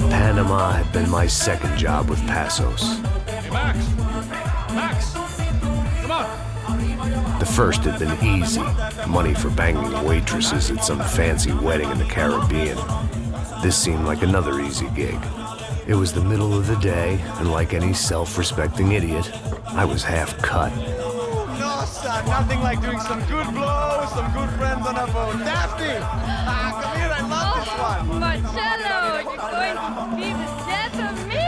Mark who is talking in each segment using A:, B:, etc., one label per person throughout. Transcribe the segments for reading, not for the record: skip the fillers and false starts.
A: Panama had been my second job with Passos.
B: Hey, Max! Max! Come on!
A: The first had been easy. Money for banging waitresses at some fancy wedding in the Caribbean. This seemed like another easy gig. It was the middle of the day, and like any self-respecting idiot, I was half cut.
C: No, son, nothing like doing some good blows, some good friends on a boat. Daphne! Come here, I love this one.
D: Marcello, you're going to be the death of me?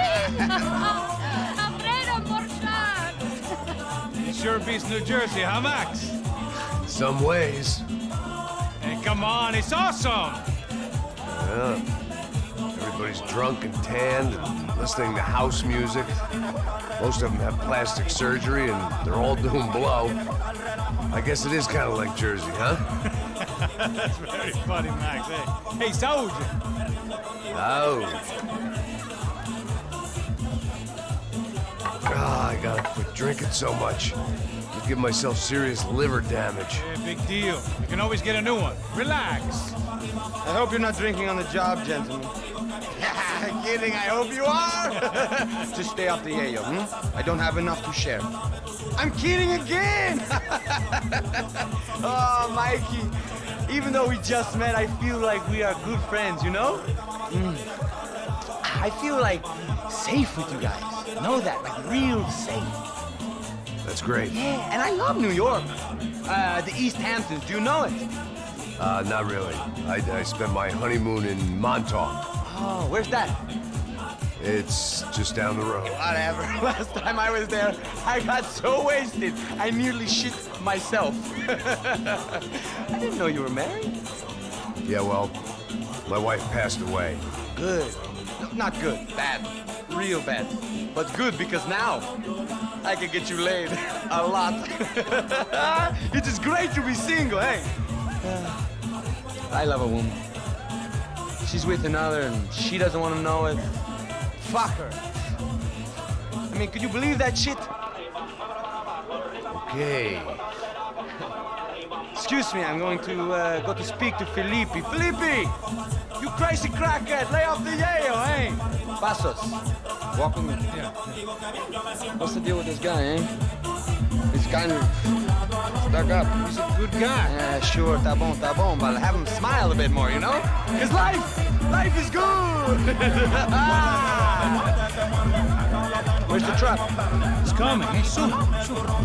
D: Alfredo Morchan.
B: It sure beats New Jersey, huh, Max?
A: Some ways.
B: Hey, come on, it's awesome!
A: Yeah. Everybody's drunk and tanned and listening to house music. Most of them have plastic surgery and they're all doing blow. I guess it is kind of like Jersey, huh?
B: That's very funny, Max. Hey, Saúde!
A: Oh. I gotta quit drinking so much. Could give myself serious liver damage.
B: Yeah, big deal. You can always get a new one. Relax.
C: I hope you're not drinking on the job, gentlemen. Kidding, I hope you are. Just stay off the yayo, I don't have enough to share. I'm kidding again. Oh, Mikey, even though we just met, I feel like we are good friends, you know? I feel like safe with you guys. Know that, like real safe.
A: That's great.
C: Yeah, and I love New York. The East Hamptons, do you know it?
A: Not really. I spent my honeymoon in Montauk.
C: Oh, where's that?
A: It's just down the road.
C: Whatever. Last time I was there, I got so wasted, I nearly shit myself. I didn't know you were married.
A: Yeah, well, my wife passed away.
C: Good. Not good. Bad. Real bad. But good because now I can get you laid a lot. It is great to be single, hey? I love a woman. She's with another and she doesn't want to know it. Fuck her. I mean, could you believe that shit?
A: Okay.
C: Excuse me, I'm going to go to speak to Felipe. Felipe! You crazy crackhead, lay off the yayo, hey? Passos, walk with me.
B: Yeah.
C: What's the deal with this guy, eh? He's kind of stuck up.
B: He's a good guy.
C: Yeah, sure, tá bom, but have him smile a bit more, you know? Because life is good! Where's the truck?
B: It's coming. Hey, soon.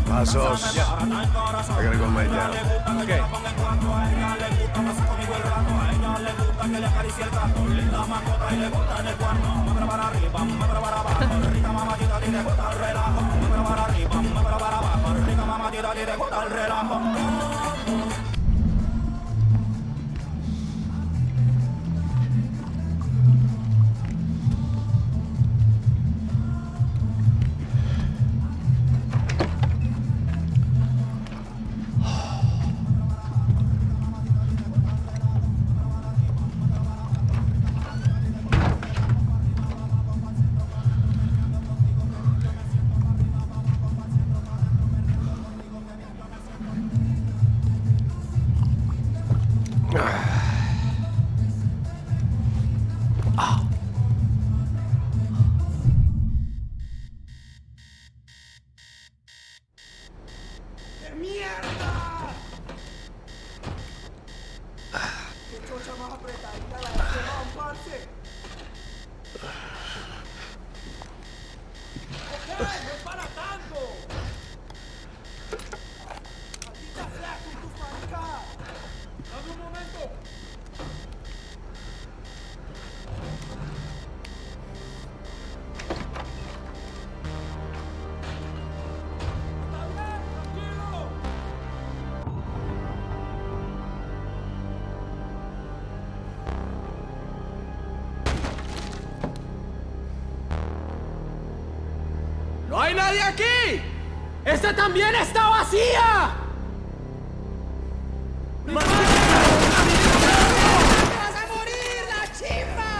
A: Passos.
B: Yeah.
A: I gotta go lay down.
B: Okay.
E: ¡No hay nadie aquí! ¡Esta también está vacía! ¡Vas a morir, la chimba!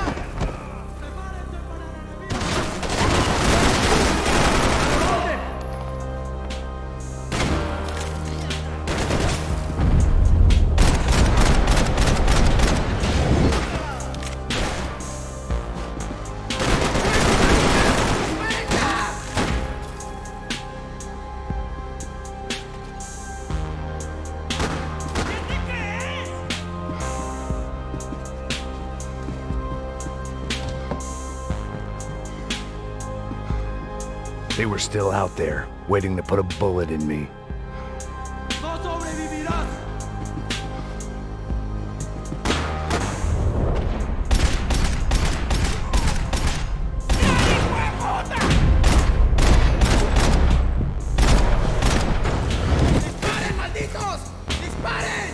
A: They were still out there, waiting to put a bullet in me.
E: ¡No sobrevivirás! ¡Disparen, malditos! ¡Disparen!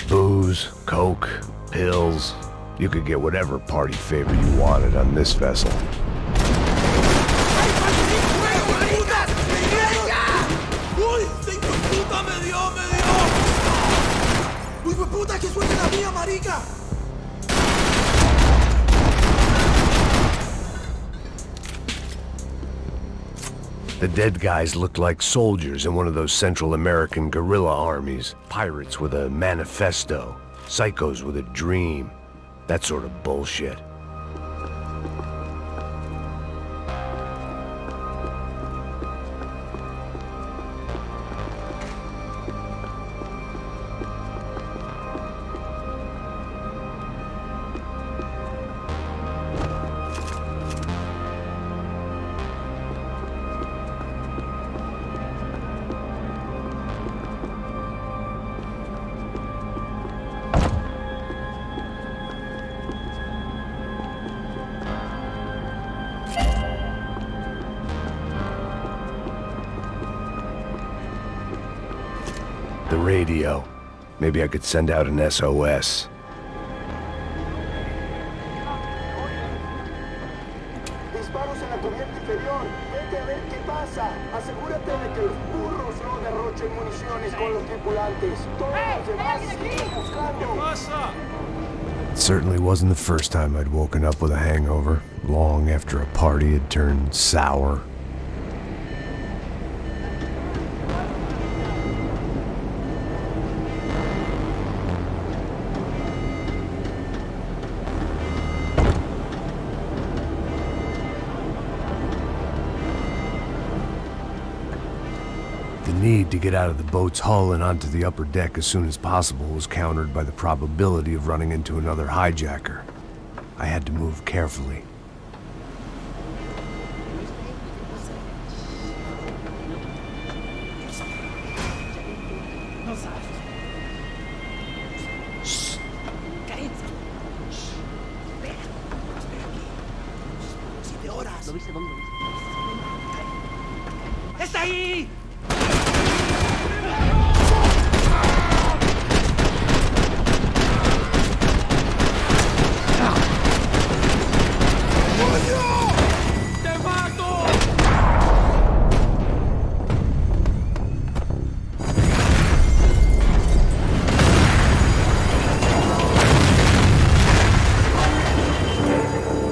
A: Booze, coke, pills. You could get whatever party favor you wanted on this vessel.
E: ¡Uy! ¡Hijo de puta! ¡Me dio! ¡Uy, hijo de puta! ¡Que suelte la mía, marica!
A: The dead guys looked like soldiers in one of those Central American guerrilla armies. Pirates with a manifesto. Psychos with a dream. That sort of bullshit. The radio. Maybe I could send out an SOS.
F: Disparos en la cubierta inferior. Vete a ver qué pasa. Asegúrate de que los burros no derrochen municiones con los tripulantes. Todos los demás siguen buscando.
A: It certainly wasn't the first time I'd woken up with a hangover, long after a party had turned sour. The need to get out of the boat's hull and onto the upper deck as soon as possible was countered by the probability of running into another hijacker. I had to move carefully.
E: ¡Está ahí! ¡Te mato!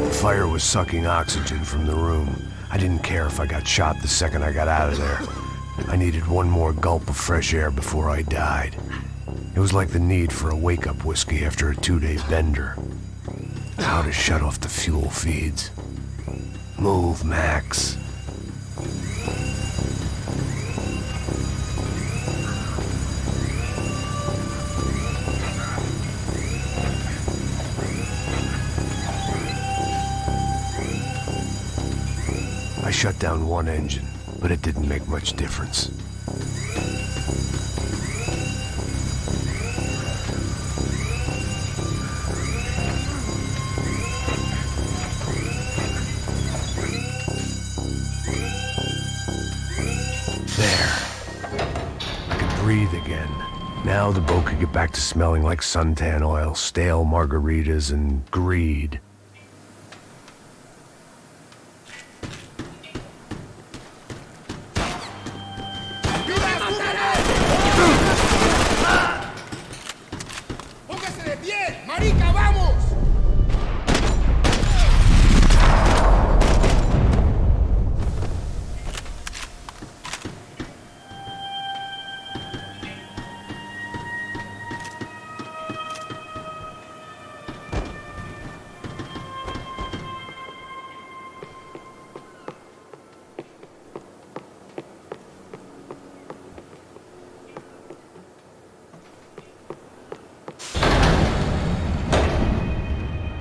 A: The fire was sucking oxygen from the room. I didn't care if I got shot the second I got out of there. I needed one more gulp of fresh air before I died. It was like the need for a wake-up whiskey after a 2-day bender. How to shut off the fuel feeds. Move, Max. I shut down one engine, but it didn't make much difference. There. I could breathe again. Now the boat could get back to smelling like suntan oil, stale margaritas, and greed.
E: ¡Póngase de pie! ¡Marica, vamos!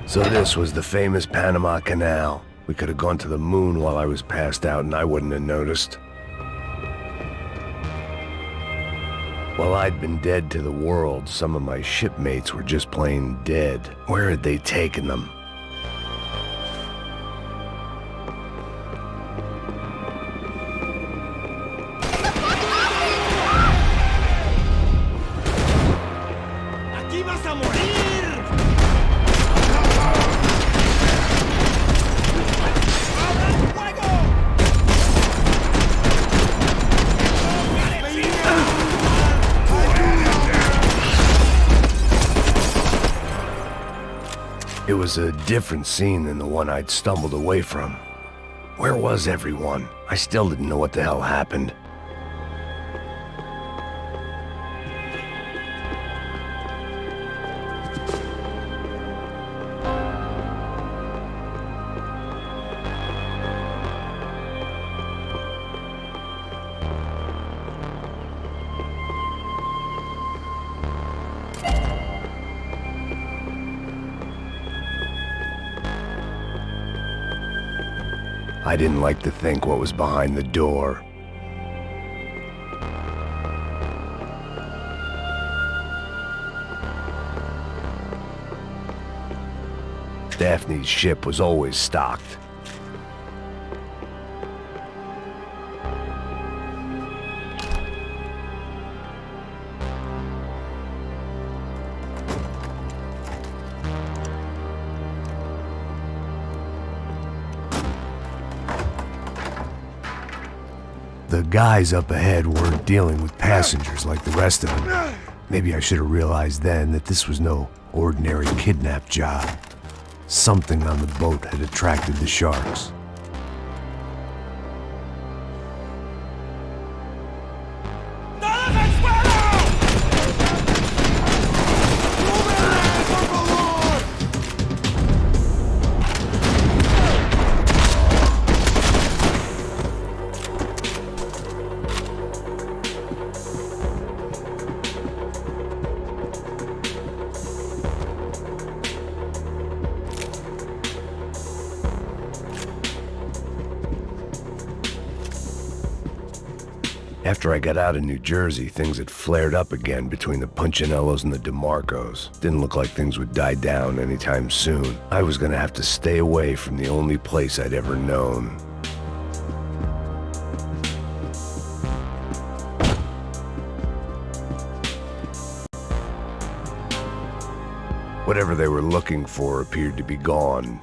A: So this was the famous Panama Canal. We could have gone to the moon while I was passed out and I wouldn't have noticed. While I'd been dead to the world, some of my shipmates were just plain dead. Where had they taken them?
E: ¡Aquí vas a morir!
A: It was a different scene than the one I'd stumbled away from. Where was everyone? I still didn't know what the hell happened. I didn't like to think what was behind the door. Daphne's ship was always stocked. The guys up ahead weren't dealing with passengers like the rest of them. Maybe I should have realized then that this was no ordinary kidnap job. Something on the boat had attracted the sharks. After I got out of New Jersey, things had flared up again between the Punchinellos and the DeMarcos. Didn't look like things would die down anytime soon. I was gonna have to stay away from the only place I'd ever known. Whatever they were looking for appeared to be gone.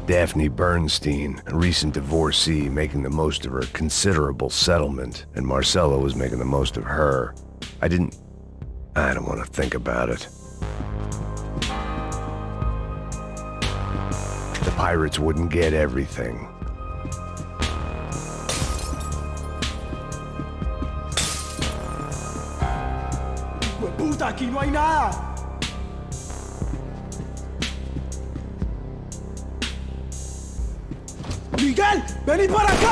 A: Daphne Bernstein, a recent divorcee, making the most of her considerable settlement, and Marcella was making the most of her. I don't want to think about it. The pirates wouldn't get everything.
E: ¡Puta, aquí no hay nada! ¡Miguel! ¡Vení para acá!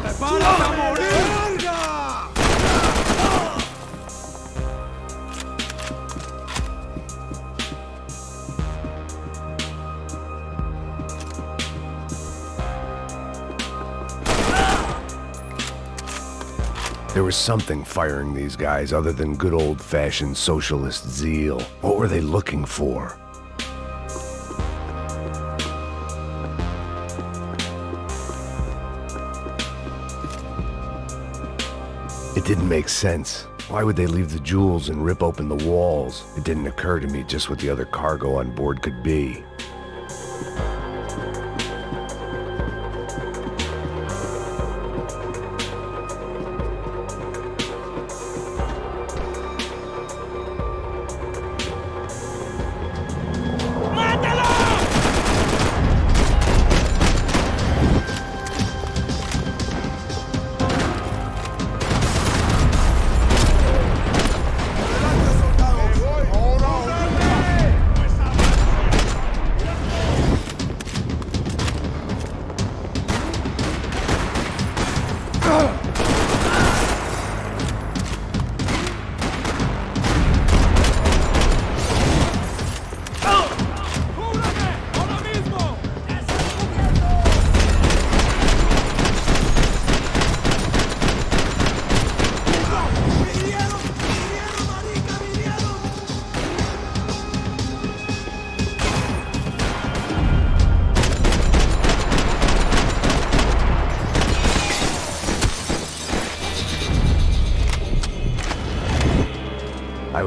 E: ¡Prepárate a morir!
A: There was something firing these guys other than good old-fashioned socialist zeal. What were they looking for? It didn't make sense. Why would they leave the jewels and rip open the walls? It didn't occur to me just what the other cargo on board could be.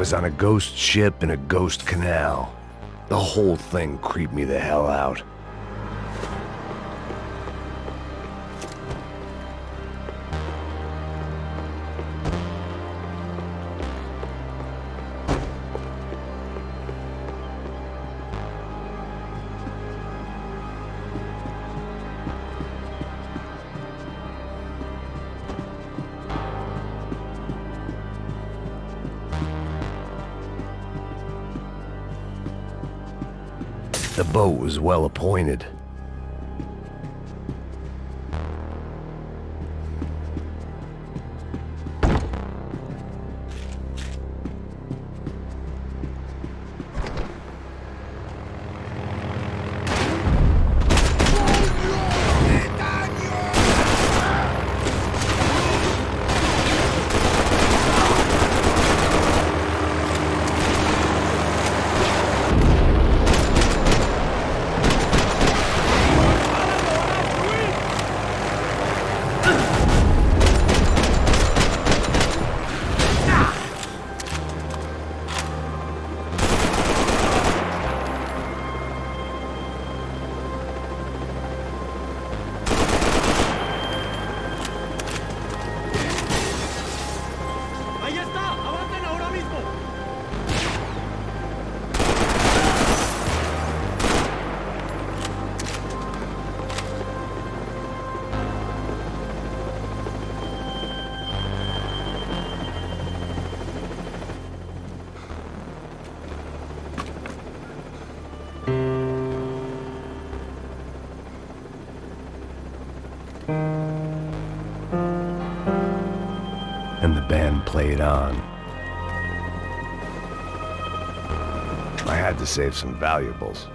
A: was on a ghost ship in a ghost canal. The whole thing creeped me the hell out. The boat was well appointed. And the band played on. I had to save some valuables.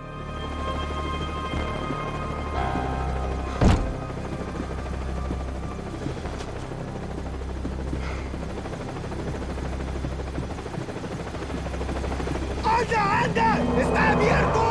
F: ¡Anda, anda! ¡Está abierto!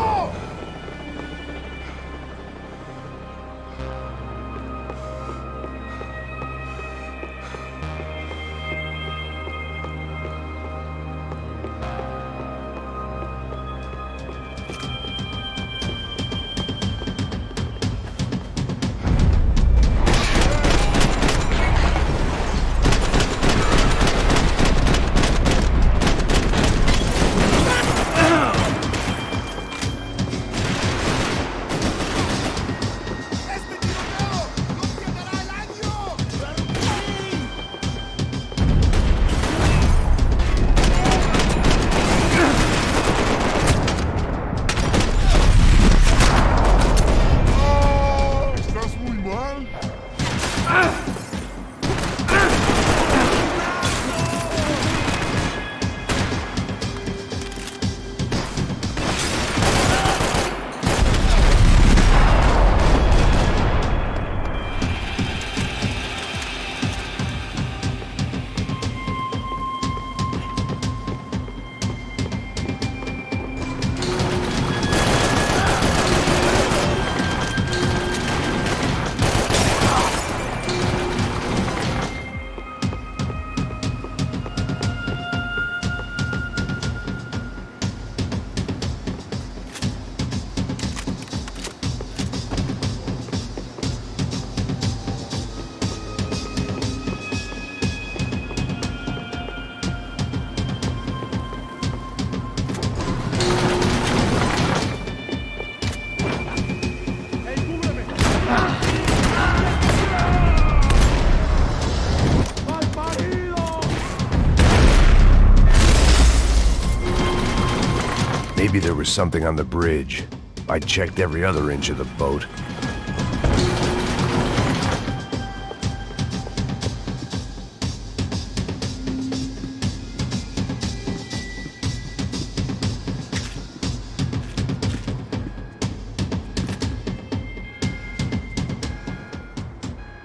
A: Maybe there was something on the bridge. I checked every other inch of the boat.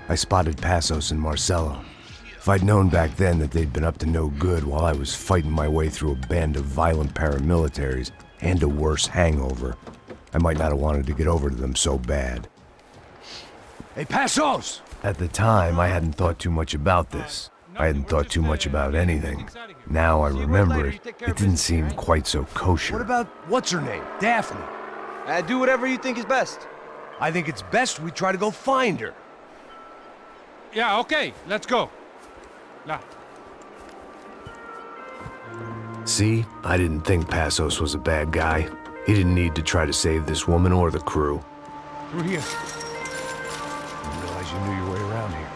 A: I spotted Passos and Marcelo. If I'd known back then that they'd been up to no good while I was fighting my way through a band of violent paramilitaries and a worse hangover, I might not have wanted to get over to them so bad.
G: Hey, Passos!
A: At the time, I hadn't thought too much about this. I hadn't thought too much about anything. Now I remember it, it didn't seem quite so kosher.
G: What about what's her name? Daphne.
C: Do whatever you think is best.
G: I think it's best we try to go find her.
B: Yeah, okay, let's go. La.
A: See, I didn't think Passos was a bad guy. He didn't need to try to save this woman or the crew.
G: Through here. Didn't realize you knew your way around here.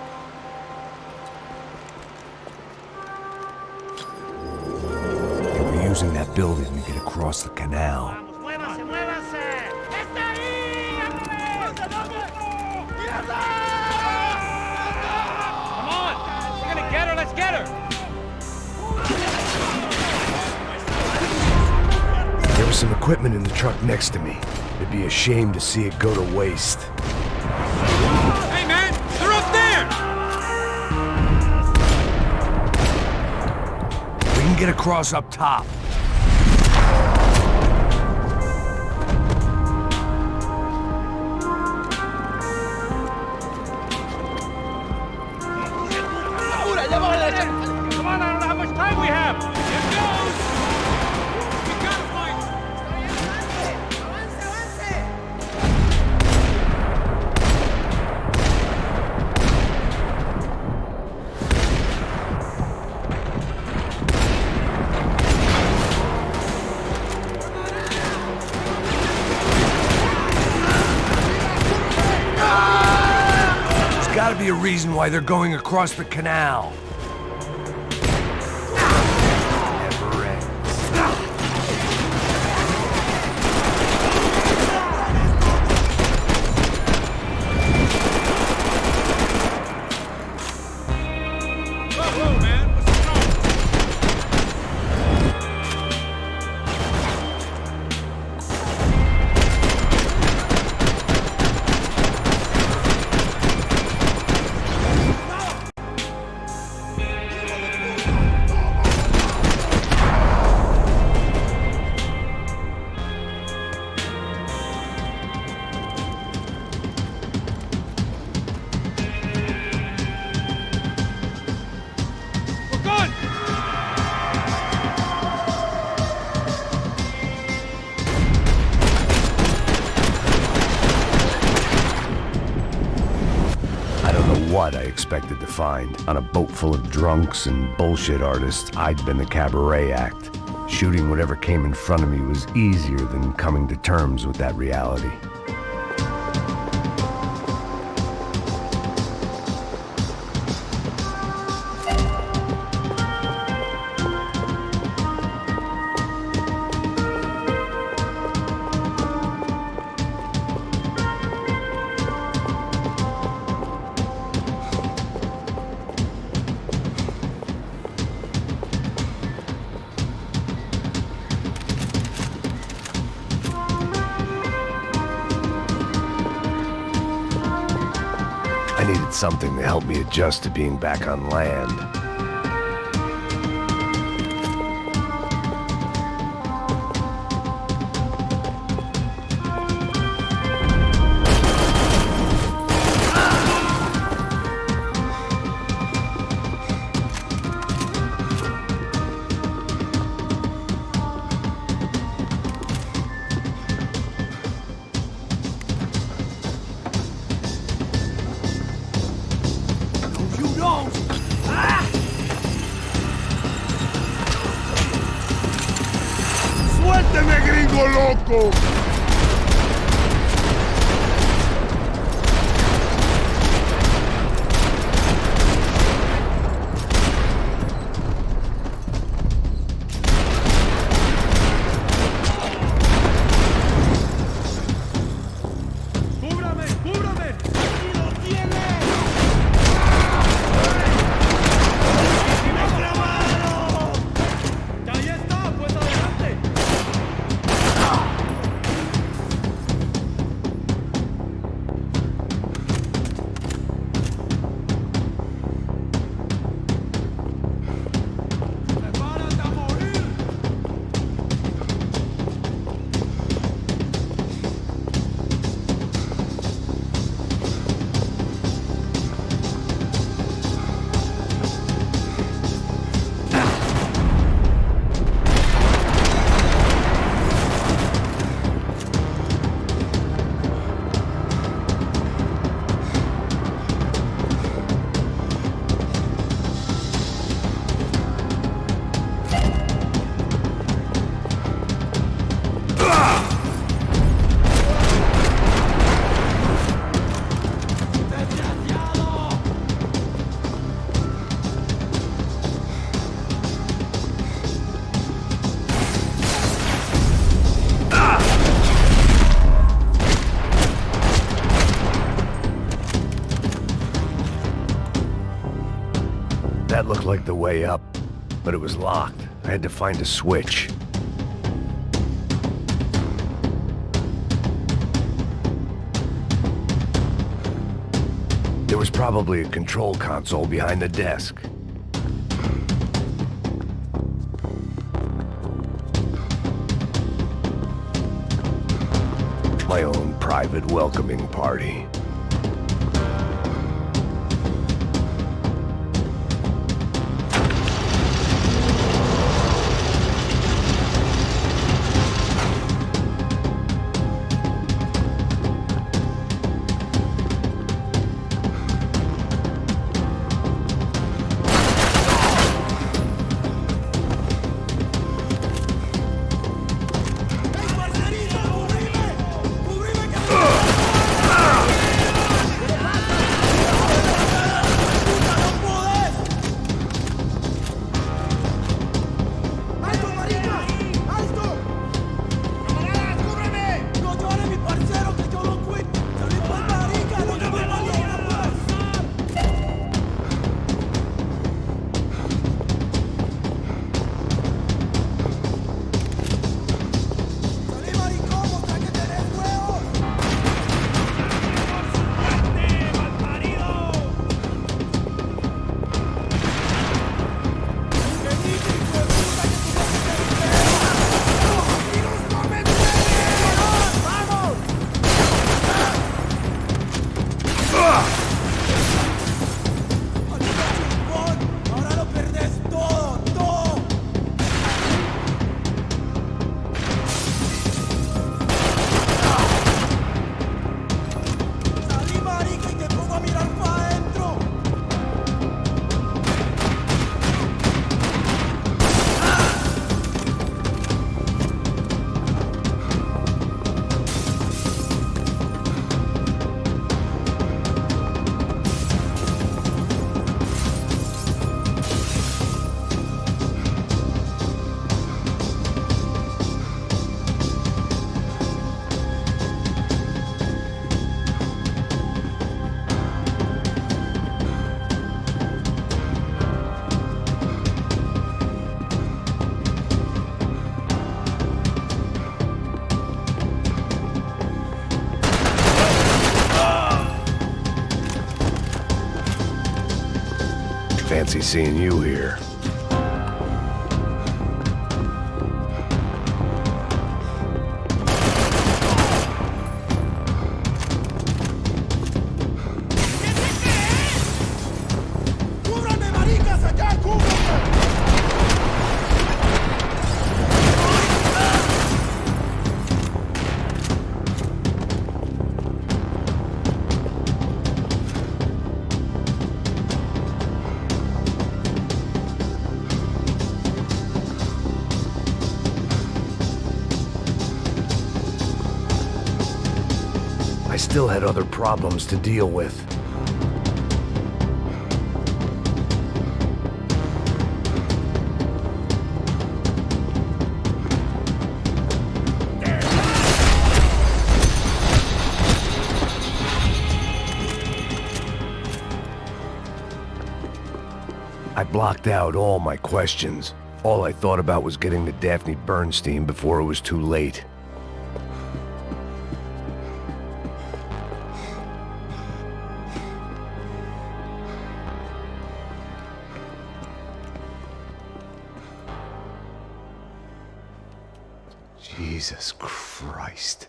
G: They were using that building to get across the canal.
B: Let's get her!
A: There was some equipment in the truck next to me. It'd be a shame to see it go to waste.
B: Hey man, they're up there!
G: We can get across up top.
B: Come on, I don't know how much time we have! Here goes! We gotta find...
G: There's gotta be a reason why they're going across the canal.
A: What I expected to find. On a boat full of drunks and bullshit artists, I'd been the cabaret act. Shooting whatever came in front of me was easier than coming to terms with that reality. I needed something to help me adjust to being back on land.
F: ¡Suélteme, gringo loco!
B: ¡Cúbrame! ¡Cúbrame! ¡Aquí lo tiene! ¡Ahí está! ¡Pues adelante!
A: looked like the way up, but it was locked. I had to find a switch. There was probably a control console behind the desk. My own private welcoming party. Fancy seeing you here. I still had other problems to deal with. I blocked out all my questions. All I thought about was getting to Daphne Bernstein before it was too late. Jesus Christ.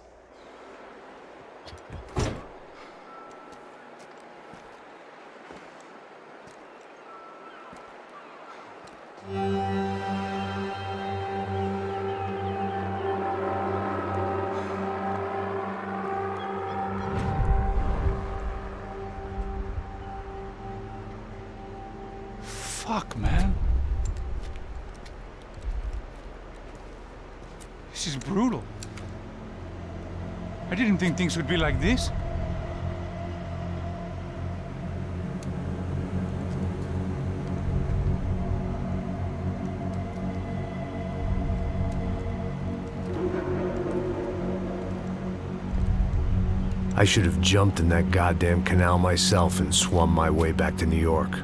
B: Fuck, man. This is brutal. I didn't think things would be like this.
A: I should have jumped in that goddamn canal myself and swum my way back to New York.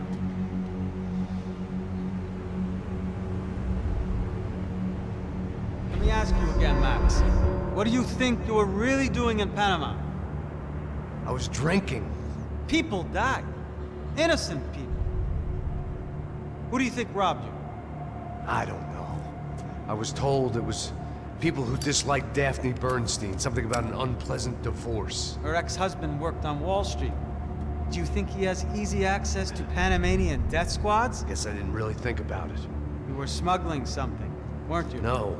H: What do you think you were really doing in Panama?
G: I was drinking.
H: People died. Innocent people. Who do you think robbed you?
G: I don't know. I was told it was people who disliked Daphne Bernstein, something about an unpleasant divorce.
H: Her ex-husband worked on Wall Street. Do you think he has easy access to Panamanian death squads?
G: Guess I didn't really think about it.
H: You were smuggling something, weren't you?
G: No.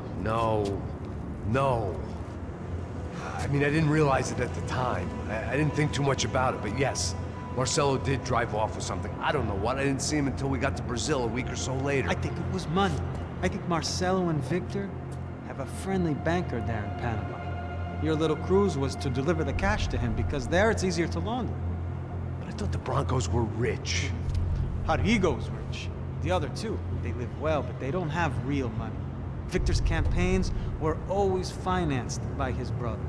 G: I mean, I didn't realize it at the time. I didn't think too much about it, but yes, Marcelo did drive off with something. I don't know what. I didn't see him until we got to Brazil a week or so later.
H: I think it was money. I think Marcelo and Victor have a friendly banker there in Panama. Your little cruise was to deliver the cash to him because there it's easier to launder.
G: But I thought the Broncos were rich.
H: Rodrigo's rich. The other two, they live well, but they don't have real money. Victor's campaigns were always financed by his brother.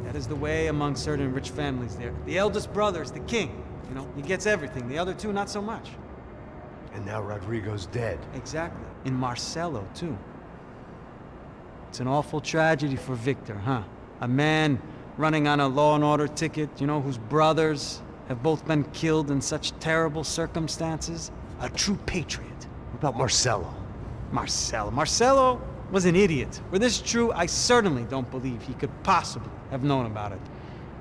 H: That is the way among certain rich families there. The eldest brother is the king. You know, he gets everything. The other two, not so much.
G: And now Rodrigo's dead.
H: Exactly. And Marcelo, too. It's an awful tragedy for Victor, huh? A man running on a law and order ticket, you know, whose brothers have both been killed in such terrible circumstances. A true patriot.
G: What about Marcelo?
H: Marcelo was an idiot. Were this true, I certainly don't believe he could possibly have known about it.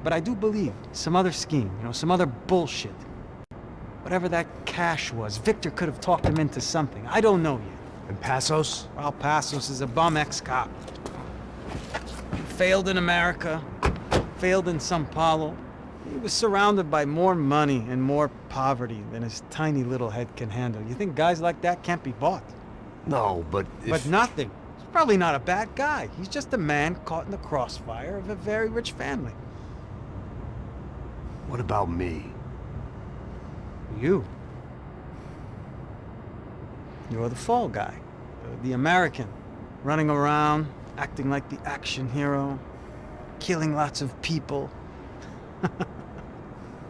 H: But I do believe some other scheme, you know, some other bullshit. Whatever that cash was, Victor could have talked him into something. I don't know yet.
G: And Passos?
H: Well, Passos is a bum ex-cop. Failed in America, failed in Sao Paulo. He was surrounded by more money and more poverty than his tiny little head can handle. You think guys like that can't be bought?
G: No, but
H: But nothing. He's probably not a bad guy. He's just a man caught in the crossfire of a very rich family.
G: What about me?
H: You. You're the fall guy. The American. Running around, acting like the action hero. Killing lots of people.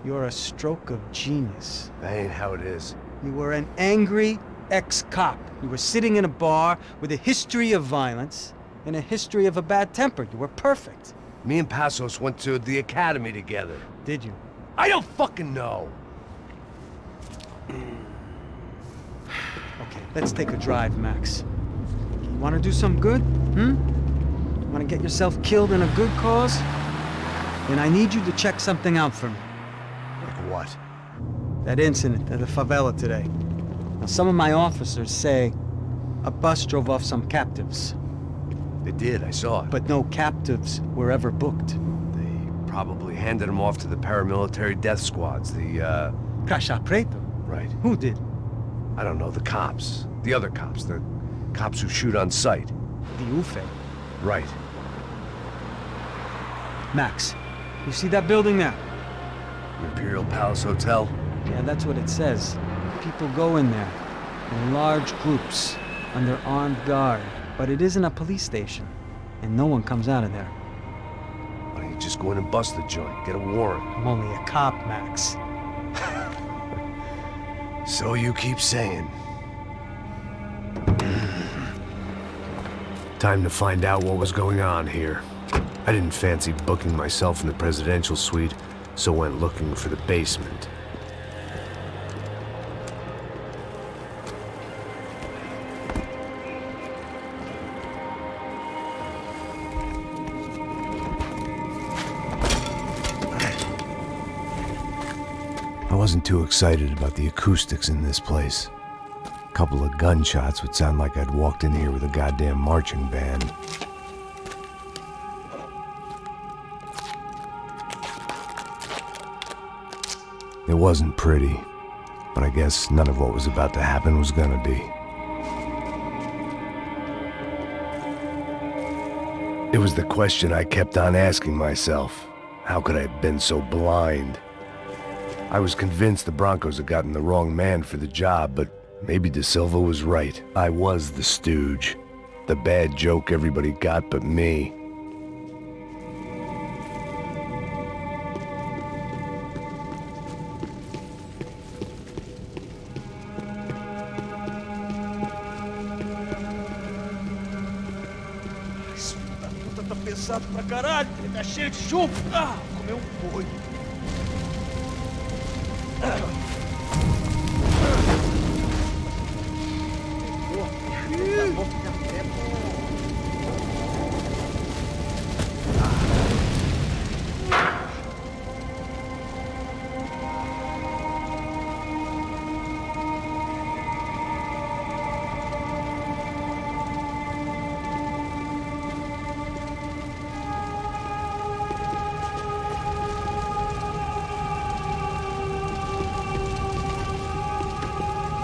H: You're a stroke of genius.
G: That ain't how it is.
H: You were an angry ex-cop. You were sitting in a bar with a history of violence and a history of a bad temper. You were perfect.
G: Me and Passos went to the academy together.
H: Did you?
G: I don't fucking know.
H: Okay, let's take a drive, Max. You want to do some good? Want to get yourself killed in a good cause? Then I need you to check something out for me.
G: Like what?
H: That incident at the favela today. Now, some of my officers say a bus drove off some captives.
G: They did, I saw it.
H: But no captives were ever booked.
G: They probably handed them off to the paramilitary death squads, the,
H: Caixa Preto?
G: Right.
H: Who did?
G: I don't know, the cops. The other cops. The cops who shoot on sight.
H: The UFE.
G: Right.
H: Max, you see that building there?
G: Imperial Palace Hotel?
H: Yeah, that's what it says. People go in there, in large groups, under armed guard. But it isn't a police station, and no one comes out of there.
G: Why don't you just go in and bust the joint, get a warrant?
H: I'm only a cop, Max.
G: So you keep saying.
A: Time to find out what was going on here. I didn't fancy booking myself in the presidential suite, so went looking for the basement. I wasn't too excited about the acoustics in this place. A couple of gunshots would sound like I'd walked in here with a goddamn marching band. It wasn't pretty, but I guess none of what was about to happen was gonna be. It was the question I kept on asking myself. How could I have been so blind? I was convinced the Broncos had gotten the wrong man for the job, but maybe De Silva was right. I was the stooge. The bad joke everybody got but me.
B: tá pesado pra caralho, ele tá cheio de chumbo. Ah, comeu um boi.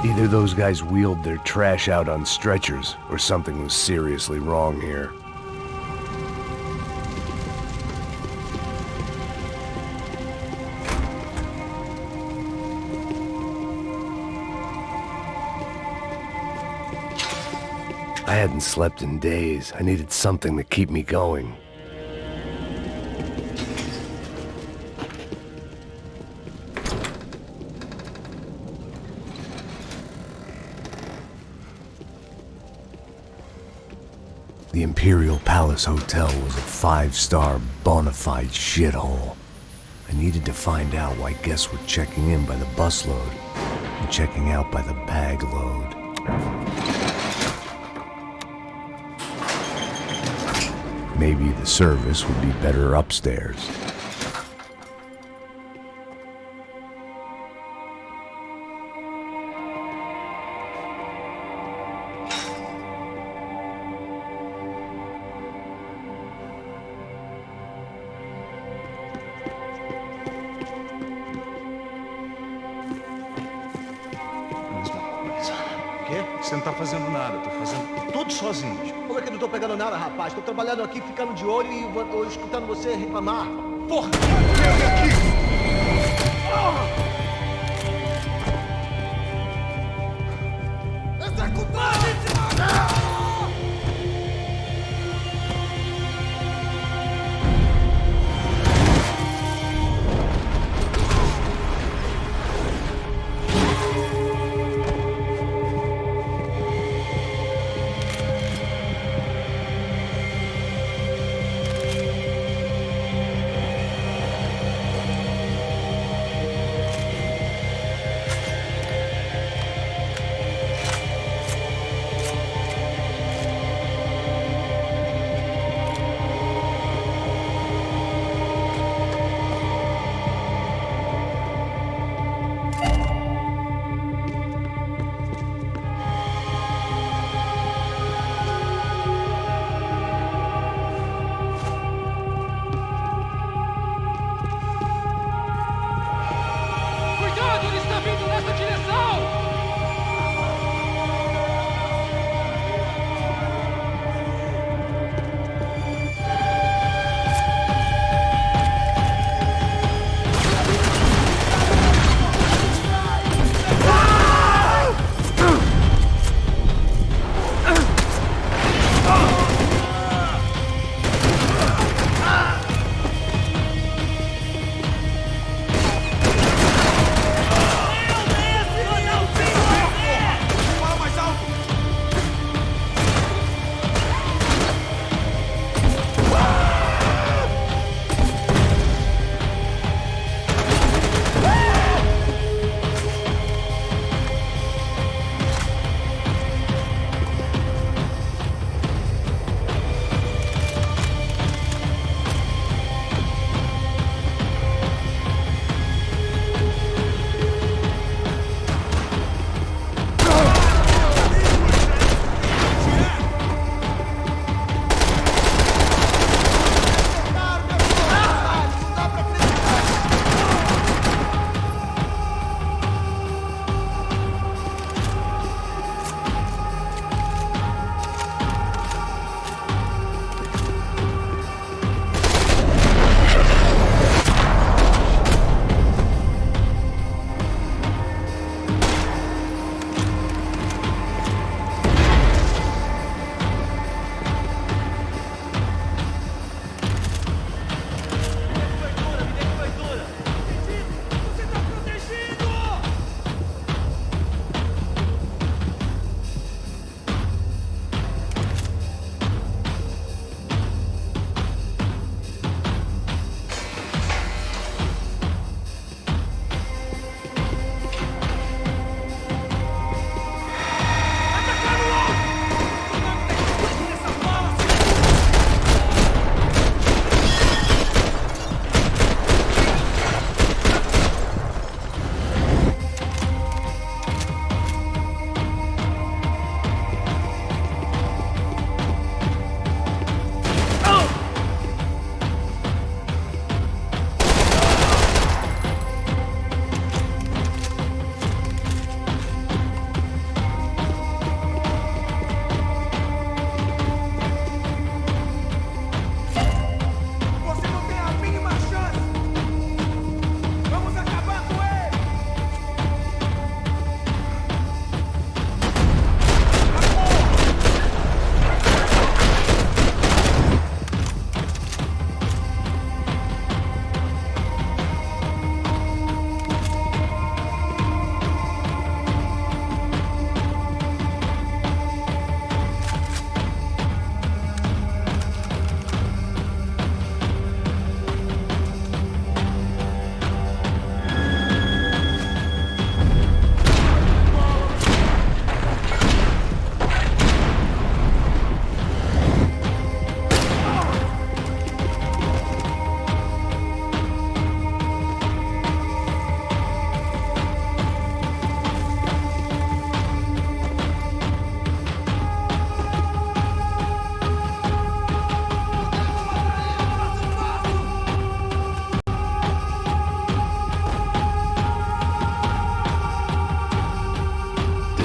A: Either those guys wheeled their trash out on stretchers, or something was seriously wrong here. I hadn't slept in days. I needed something to keep me going. The Imperial Palace Hotel was a 5-star bona fide shithole. I needed to find out why guests were checking in by the busload and checking out by the bag load. Maybe the service would be better upstairs.
B: Você não tá fazendo nada, tô fazendo tudo sozinho.
F: Como é que eu não tô pegando nada, rapaz? Tô trabalhando aqui, ficando de olho e escutando você reclamar.
B: Porra! Vem aqui!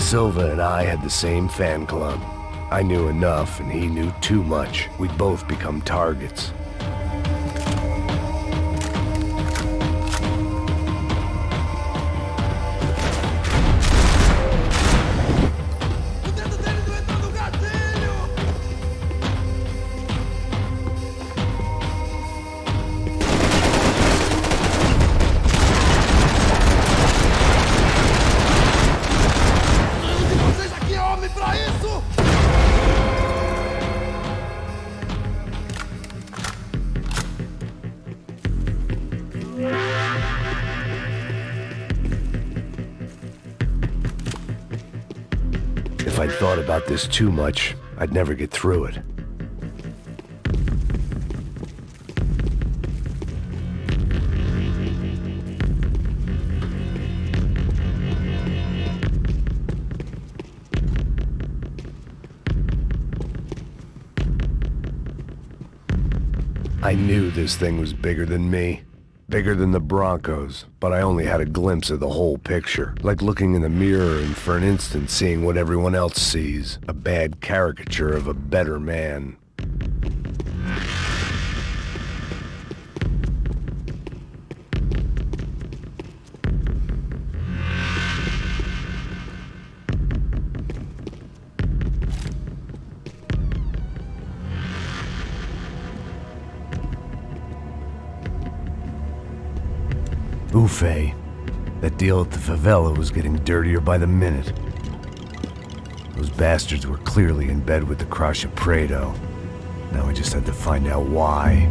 A: Silva and I had the same fan club. I knew enough and he knew too much. We'd both become targets. If I'd thought about this too much, I'd never get through it. I knew this thing was bigger than me. Bigger than the Broncos, but I only had a glimpse of the whole picture. Like looking in the mirror and for an instant seeing what everyone else sees. A bad caricature of a better man. Ufe. That deal at the favela was getting dirtier by the minute. Those bastards were clearly in bed with the Crusher Prado. Now I just had to find out why.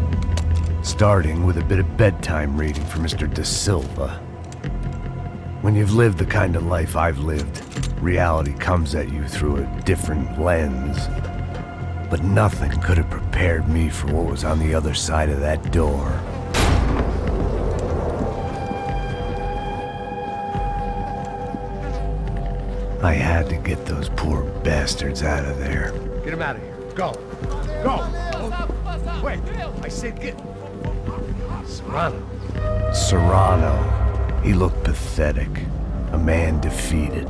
A: Starting with a bit of bedtime reading for Mr. De Silva. When you've lived the kind of life I've lived, reality comes at you through a different lens. But nothing could have prepared me for what was on the other side of that door. I had to get those poor bastards out of there.
G: Get him out of here. Go. Go. Wait. I said get... Serrano.
A: Serrano. He looked pathetic. A man defeated.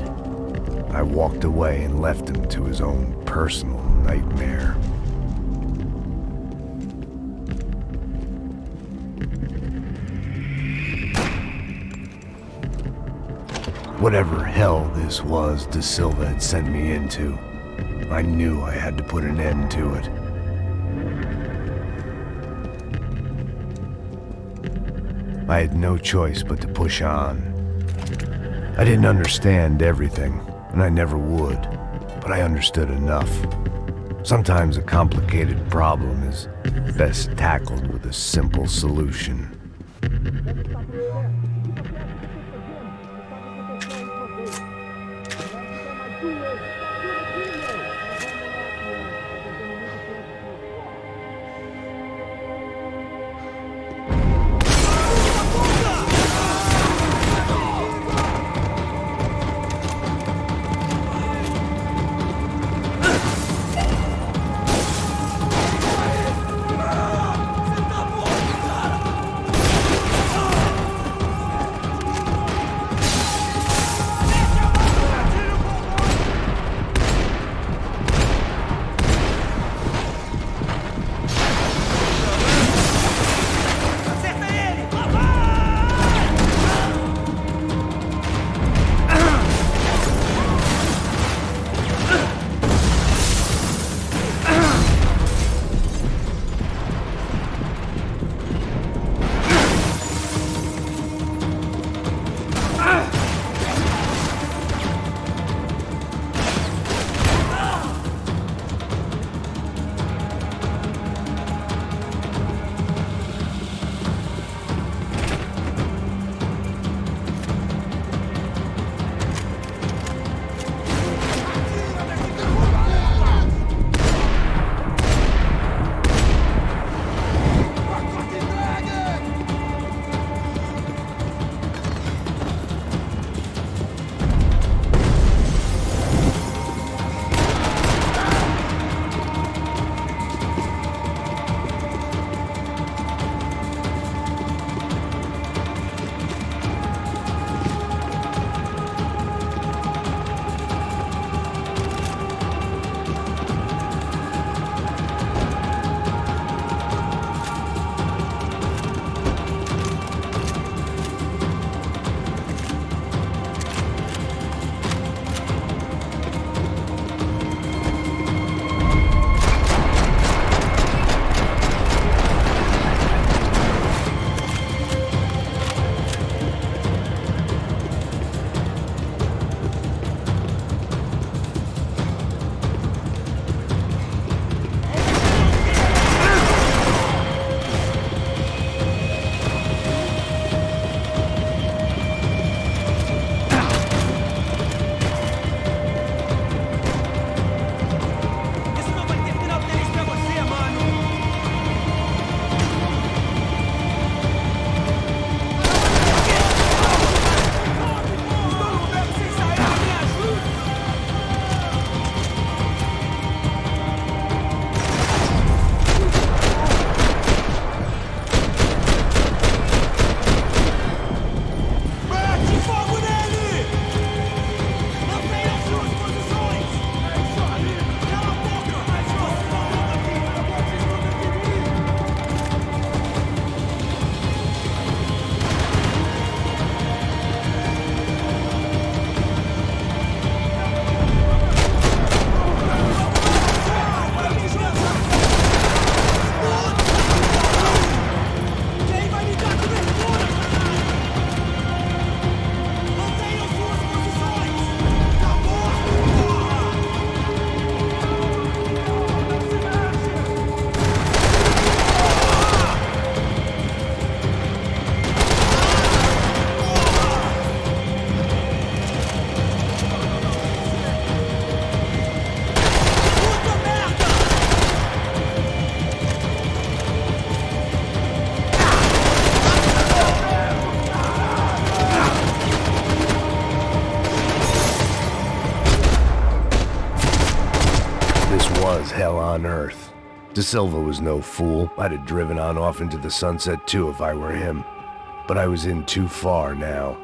A: I walked away and left him to his own personal nightmare. Whatever hell this was De Silva had sent me into, I knew I had to put an end to it. I had no choice but to push on. I didn't understand everything, and I never would, but I understood enough. Sometimes a complicated problem is best tackled with a simple solution. on earth. De Silva was no fool. I'd have driven on off into the sunset too if I were him. But I was in too far now.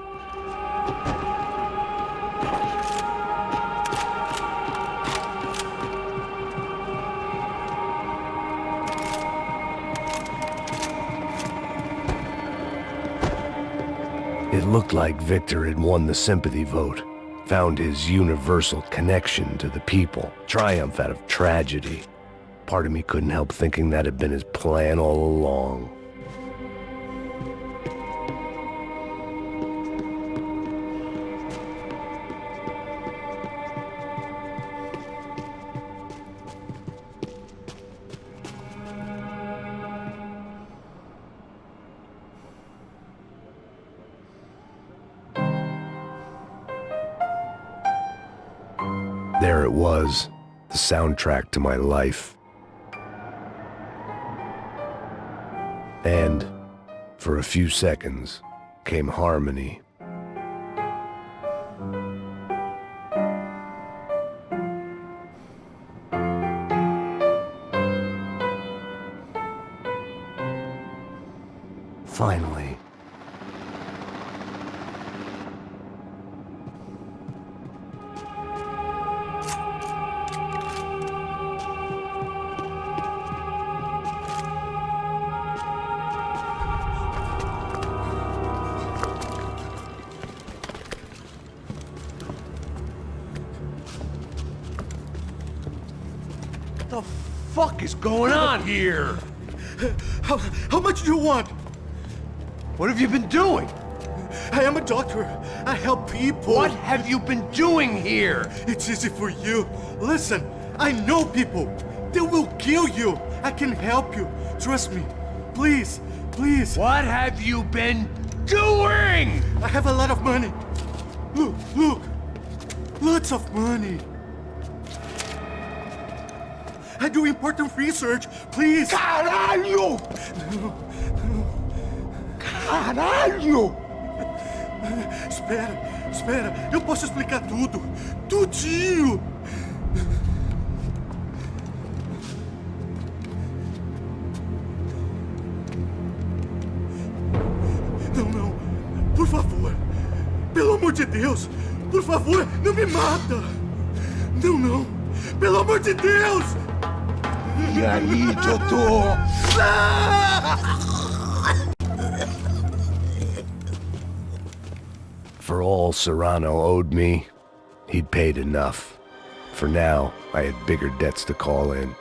A: It looked like Victor had won the sympathy vote, found his universal connection to the people, triumph out of tragedy. Part of me couldn't help thinking that had been his plan all along. There it was, the soundtrack to my life. And, for a few seconds, came harmony. Finally.
G: What the fuck is going on here?
I: How much do you want?
G: What have you been doing?
I: I am a doctor. I help people.
G: What have you been doing here?
I: It's easy for you. Listen, I know people. They will kill you. I can help you. Trust me. Please, please.
G: What have you been doing?
I: I have a lot of money. Look, look. Lots of money. I do important research. Please.
G: Caralho! Caralho!
I: Espera, espera. Eu posso explicar tudo. Tudinho. Não, não. Por favor. Pelo amor de Deus. Por favor, não me mata. Não, não. Pelo amor de Deus.
G: E aí, doutor?
A: For all Serrano owed me, he'd paid enough. For now, I had bigger debts to call in.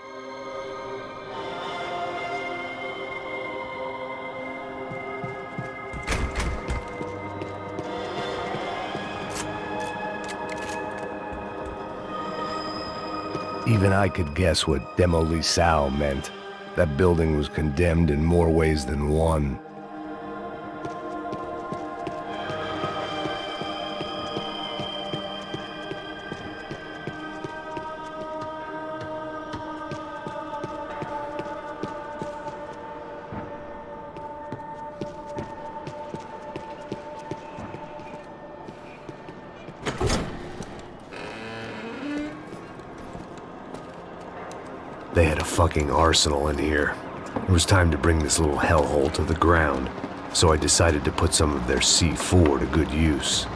A: Even I could guess what demolição meant. That building was condemned in more ways than one. They had a fucking arsenal in here. It was time to bring this little hellhole to the ground, so I decided to put some of their C4 to good use.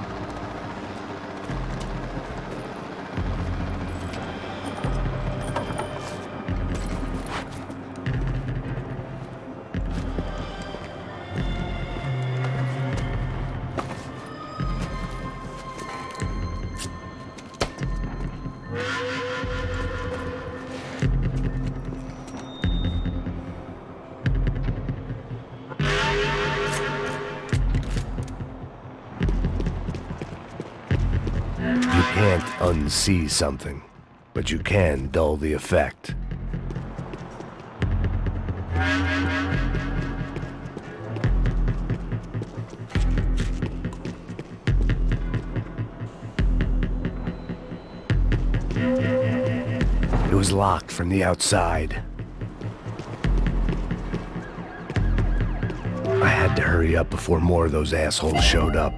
A: You can't unsee something, but you can dull the effect. It was locked from the outside. I had to hurry up before more of those assholes showed up.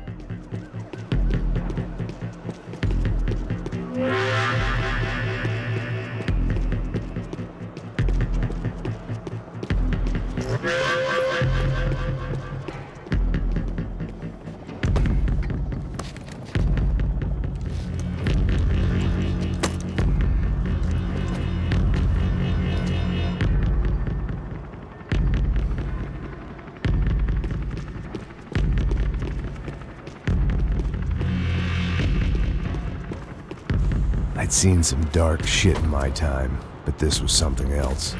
A: I'd seen some dark shit in my time, but this was something else.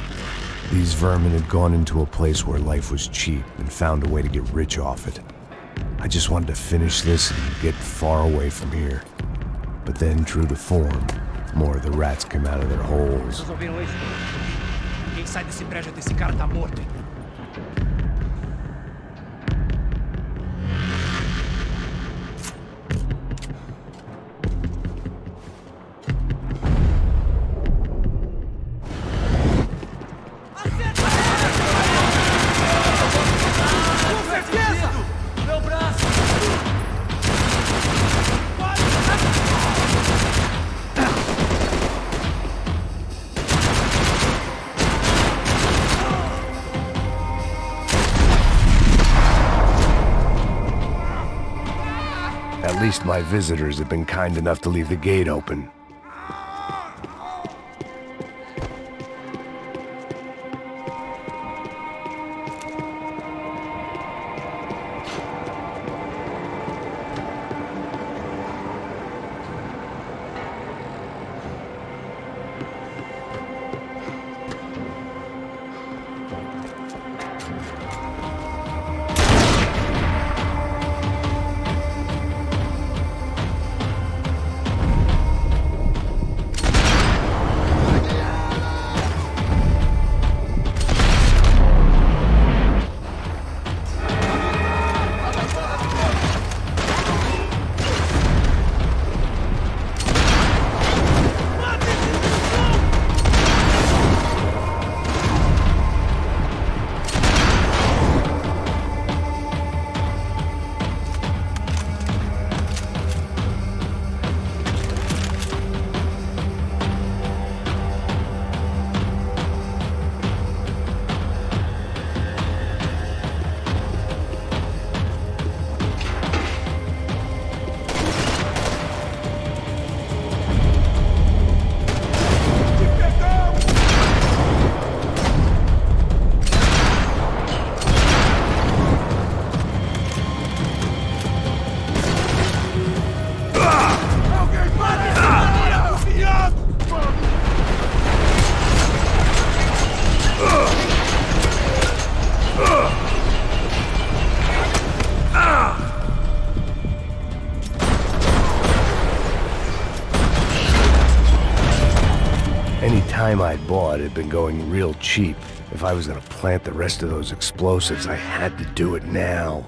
A: These vermin had gone into a place where life was cheap and found a way to get rich off it. I just wanted to finish this and get far away from here. But then, true to form, more of the rats came out of their holes.
E: Vocês ouviram isso? Quem sai desse prédio desse cara tá morto.
A: At least my visitors have been kind enough to leave the gate open. Any time I'd bought had been going real cheap. If I was gonna plant the rest of those explosives, I had to do it now.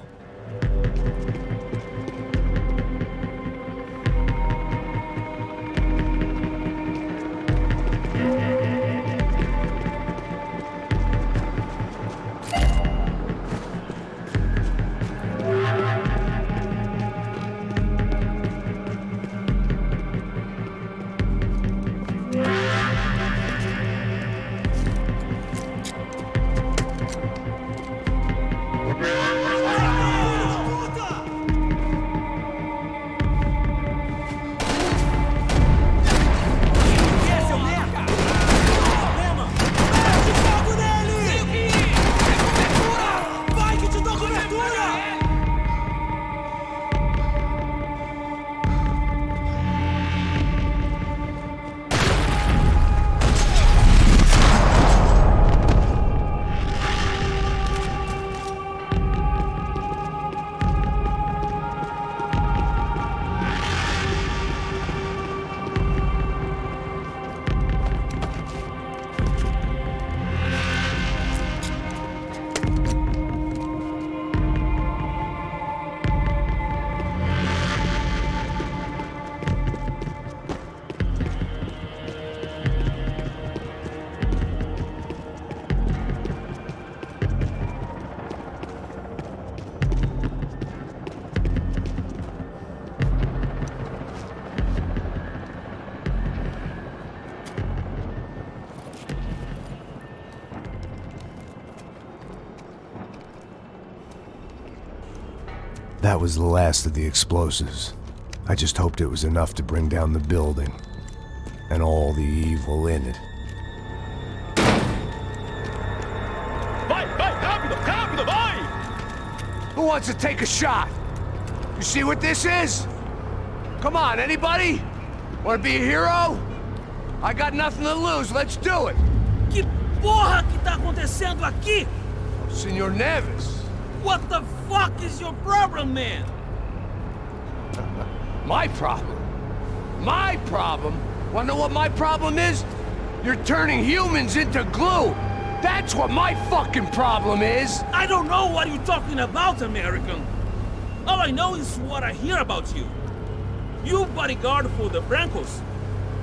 A: That was the last of the explosives. I just hoped it was enough to bring down the building and all the evil in it.
B: Vai, vai, rápido, rápido, vai!
G: Who wants to take a shot? You see what this is? Come on, anybody? Want to be a hero? I got nothing to lose. Let's do it.
E: Que porra que tá acontecendo aqui?
G: Senor Neves.
E: What the fuck is your problem, man?
G: My problem? My problem? Wanna know what my problem is? You're turning humans into glue. That's what my fucking problem is.
E: I don't know what you're talking about, American. All I know is what I hear about you. You bodyguard for the Brancos.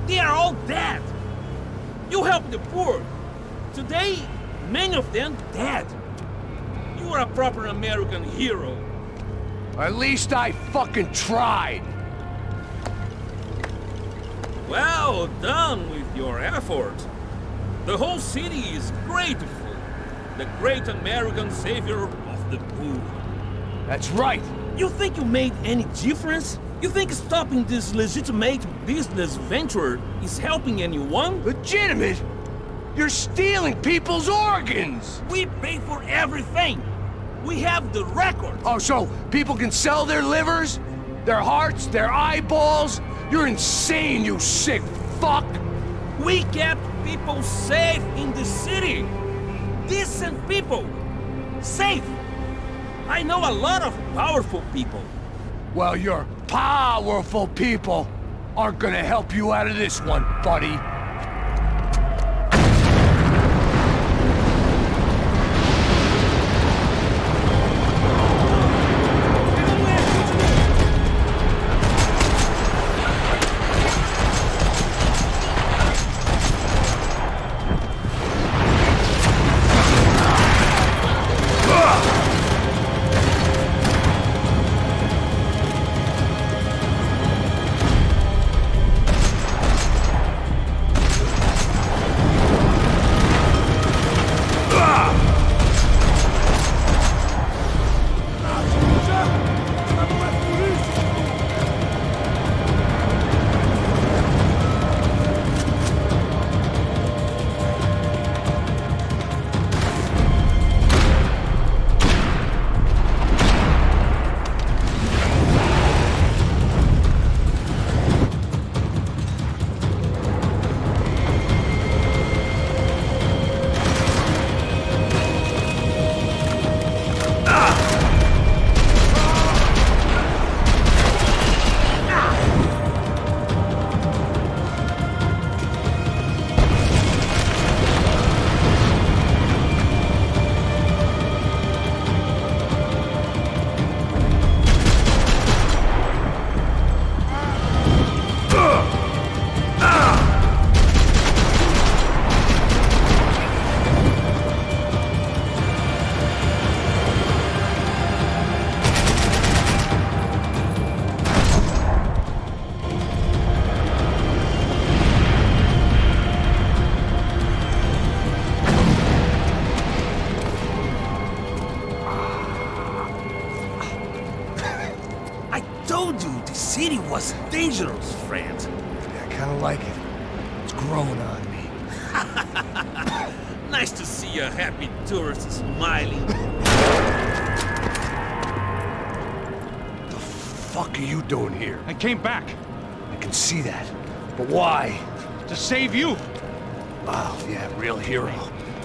E: They are all dead. You help the poor. Today, many of them dead. You are a proper American hero.
G: At least I fucking tried.
E: Well done with your effort. The whole city is grateful. The great American savior of the poor.
G: That's right.
E: You think you made any difference? You think stopping this legitimate business venture is helping anyone?
G: Legitimate? You're stealing people's organs!
E: We pay for everything! We have the record!
G: Oh, so people can sell their livers? Their hearts? Their eyeballs? You're insane, you sick fuck!
E: We kept people safe in the city! Decent people! Safe! I know a lot of powerful people.
G: Well, your powerful people aren't gonna help you out of this one, buddy.
E: city was dangerous, friend.
G: Yeah, I kinda like it. It's growing on me.
E: Nice to see a happy tourist smiling.
G: The fuck are you doing here?
B: I came back
G: I can see that. But why?
B: to save you.
G: Oh, yeah, real hero.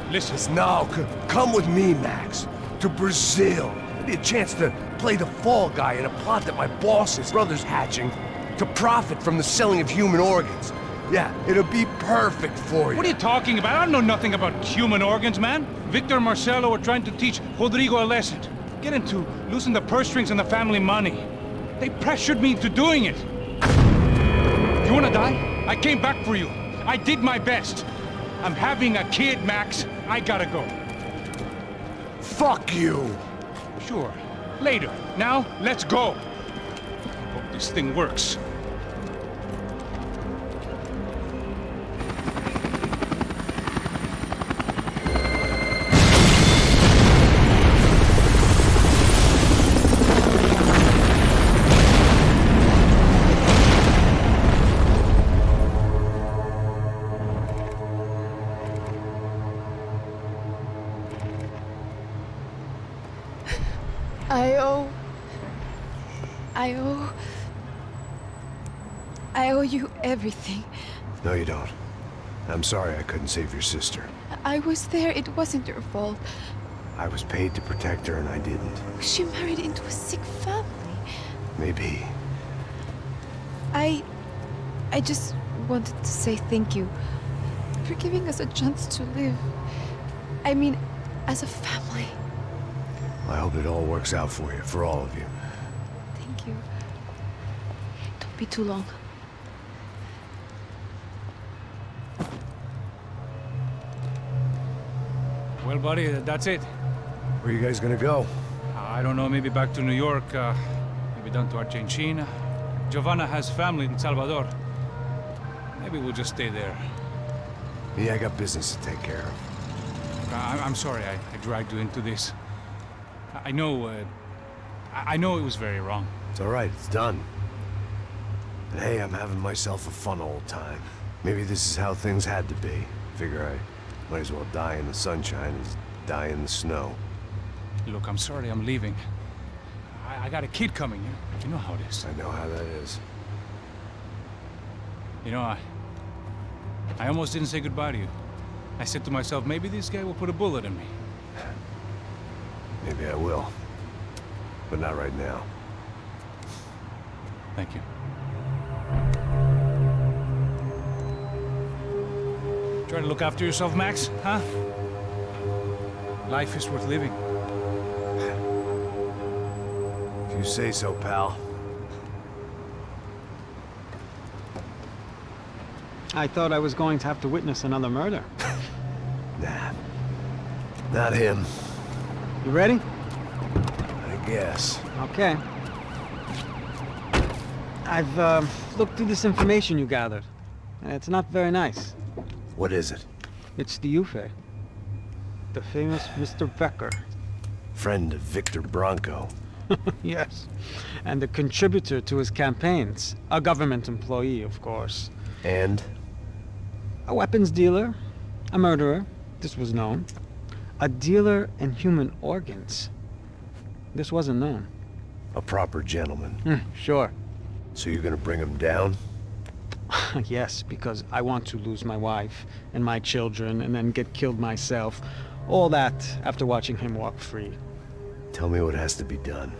B: Listen,
G: Now, come with me, Max. To Brazil. Maybe a chance to play the fall guy in a plot that my boss's brother's hatching to profit from the selling of human organs. Yeah, it'll be perfect for you.
B: what are you talking about? I don't know nothing about human organs, man. Victor and Marcelo were trying to teach Rodrigo a lesson. Get him to loosen the purse strings and the family money. They pressured me into doing it. You wanna die? I came back for you. I did my best. I'm having a kid, Max. I gotta go.
G: Fuck you!
B: Sure. Later. Now, let's go. Hope this thing works.
D: I owe you everything.
A: No, you don't. I'm sorry I couldn't save your sister.
J: I was there. It wasn't your fault.
A: I was paid to protect her and I didn't.
J: She married into a sick family.
A: Maybe.
J: I just wanted to say thank you for giving us a chance to live. I mean, as a family.
A: I hope it all works out for you, for all of you.
J: Thank you. Don't be too long.
B: Well, buddy, that's it.
A: Where are you guys gonna go?
B: I don't know, maybe back to New York, maybe down to Argentina. Giovanna has family in Salvador. Maybe we'll just stay there.
A: Me, I got business to take care of.
B: I'm sorry I dragged you into this. I know it was very wrong.
A: It's all right, it's done. But hey, I'm having myself a fun old time. Maybe this is how things had to be. Figure I might as well die in the sunshine as die in the snow.
B: Look, I'm sorry I'm leaving. I got a kid coming, you know how it is.
A: I know how that is.
B: You know, I almost didn't say goodbye to you. I said to myself, maybe this guy will put a bullet in me.
A: Maybe I will. But not right now.
B: Thank you. Try to look after yourself, Max, huh? Life is worth living.
A: If you say so, pal.
H: I thought I was going to have to witness another murder.
A: Nah. Not him.
H: You ready?
A: I guess.
H: Okay. I've looked through this information you gathered. It's not very nice.
A: What is it?
H: It's the Ufe. The famous Mr. Becker.
A: Friend of Victor Bronco.
H: Yes. And the contributor to his campaigns. A government employee, of course.
A: And?
H: A weapons dealer. A murderer. This was known. A dealer in human organs. This wasn't known.
A: A proper gentleman.
H: Sure.
A: So you're gonna bring him down?
H: Yes, because I want to lose my wife and my children and then get killed myself. All that after watching him walk free.
A: Tell me what has to be done.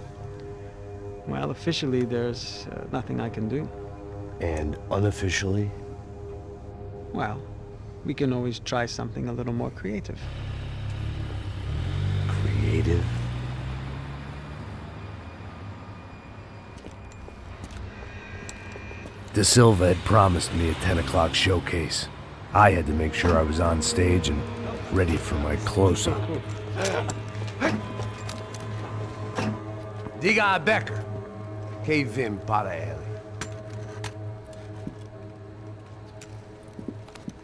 H: Well, officially there's nothing I can do.
A: And unofficially?
H: Well, we can always try something a little more creative.
A: Creative? De Silva had promised me a 10 o'clock showcase. I had to make sure I was on stage and ready for my close-up. Diga a Becker. Que vim para ele.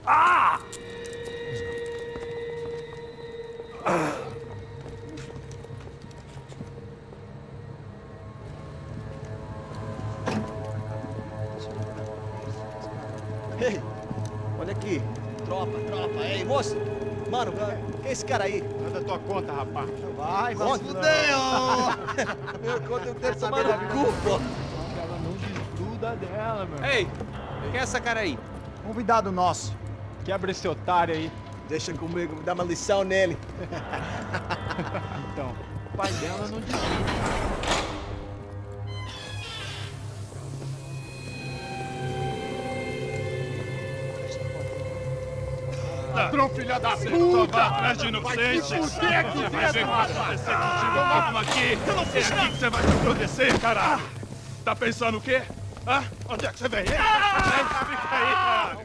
A: Ah!
K: Ei, olha aqui. Tropa. Ei, moço. Mano, quem é esse cara aí?
I: Manda tua conta, rapaz.
K: Vai se fuder, Meu conta eu quero saber da culpa.
I: Ela não desgruda dela, meu.
K: Ei, quem é essa cara aí?
I: Convidado nosso. Quebra esse otário aí.
K: Deixa comigo, me dá uma lição nele.
I: Então, o pai dela não desgruda. Ladrão, filha da puta! Vai atrás de inocente! Vai se fuder, que vai ver o que vai acontecer contigo! Vamos aqui! É aqui que você vai se acontecer, caralho! Tá pensando o quê? Hã? Onde é que você vem? Fica aí, caralho!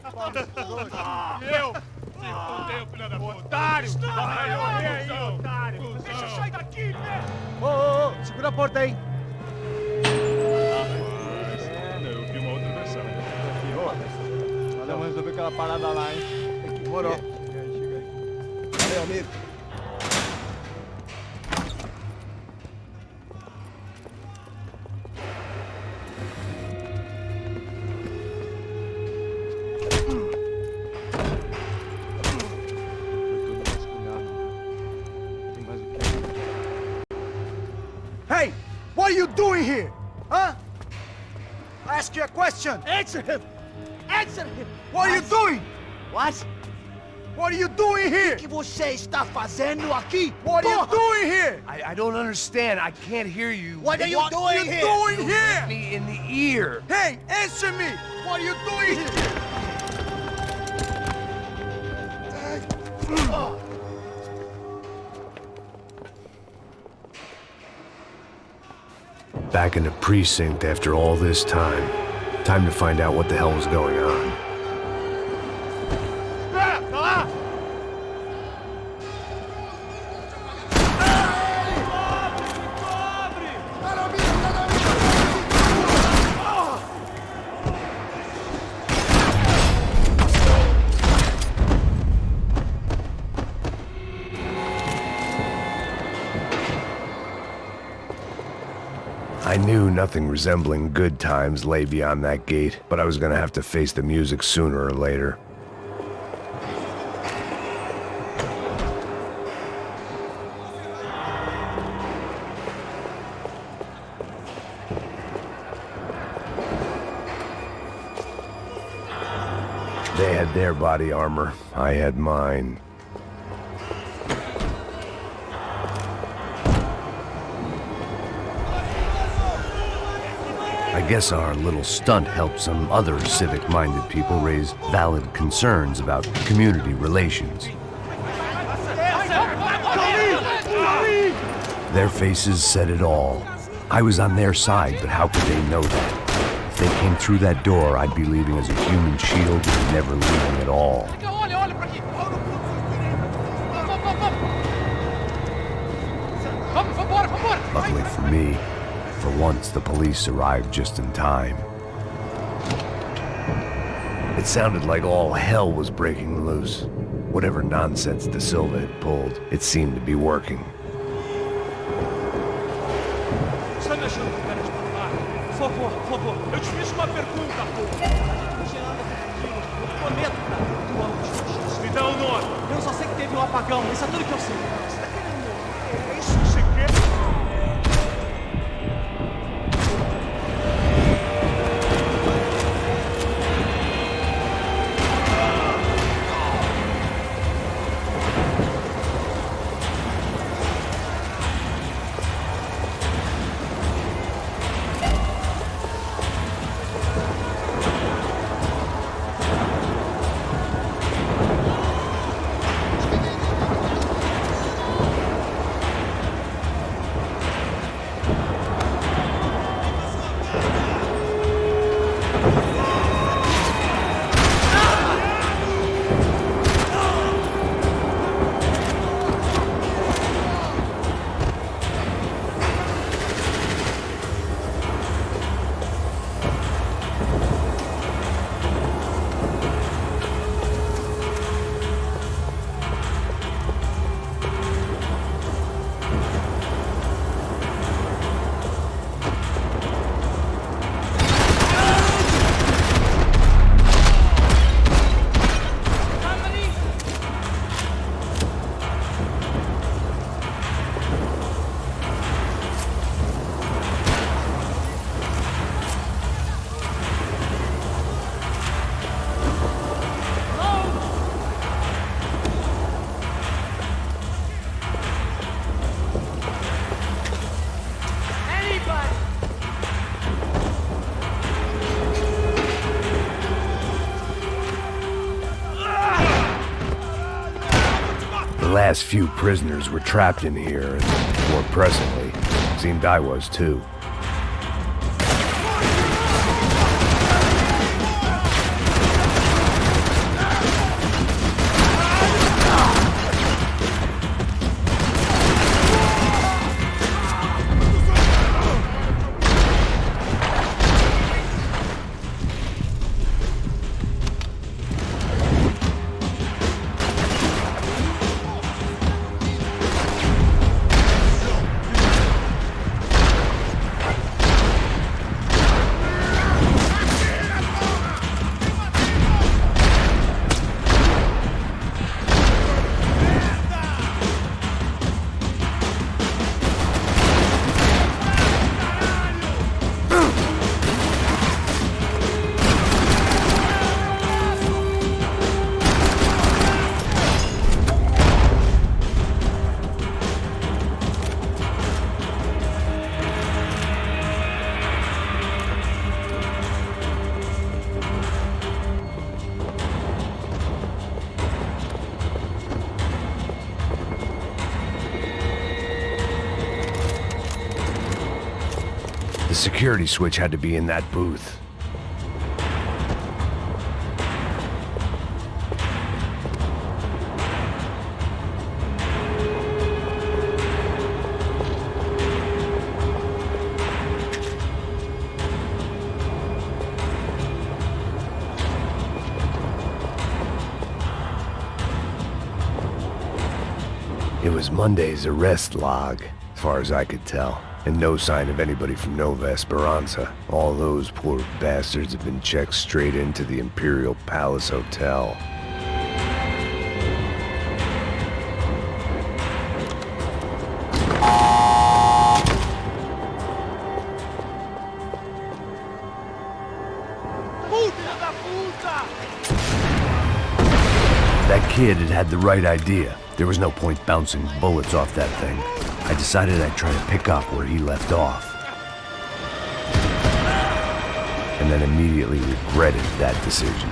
I: Eu? Se fudeu, filha da puta! Otário! Vai morrer aí, otário! Deixa eu sair daqui, né?
K: Ô, segura a porta aí!
I: Eu vi uma outra versão. Valeu, resolver aquela parada lá, hein?
K: Demorou.
I: Chega aí.
K: Valeu, amigo.
F: Hey, what are you doing here? Huh? I ask you a question.
K: Answer him! Answer him!
F: What are you doing?
K: What?
G: What are you doing here?
K: O que você está fazendo aqui?
G: What are you doing here? I don't understand. I can't hear you.
K: What are you doing here?
G: Doing here? Hit me in the ear. Hey, answer me. What are you doing here?
A: Back in the precinct after all this time. Time to find out what the hell was going on. I knew nothing resembling good times lay beyond that gate, but I was gonna have to face the music sooner or later. They had their body armor, I had mine. I guess our little stunt helped some other civic-minded people raise valid concerns about community relations. Their faces said it all. I was on their side, but how could they know that? If they came through that door, I'd be leaving as a human shield and never leaving at all. Luckily for me, for once, the police arrived just in time. It sounded like all hell was breaking loose. Whatever nonsense De Silva had pulled, it seemed to be working.
I: Eu te fiz uma pergunta, pô. Me dá um nome.
K: Eu só sei que teve um apagão, isso é tudo que eu sei.
I: Você tá querendo... É isso que você quer?
A: The last few prisoners were trapped in here, and more presently, it seemed I was too. The security switch had to be in that booth. It was Monday's arrest log, as far as I could tell, and no sign of anybody from Nova Esperanza. All those poor bastards have been checked straight into the Imperial Palace Hotel. That kid had the right idea. There was no point bouncing bullets off that thing. I decided I'd try to pick up where he left off. And then immediately regretted that decision.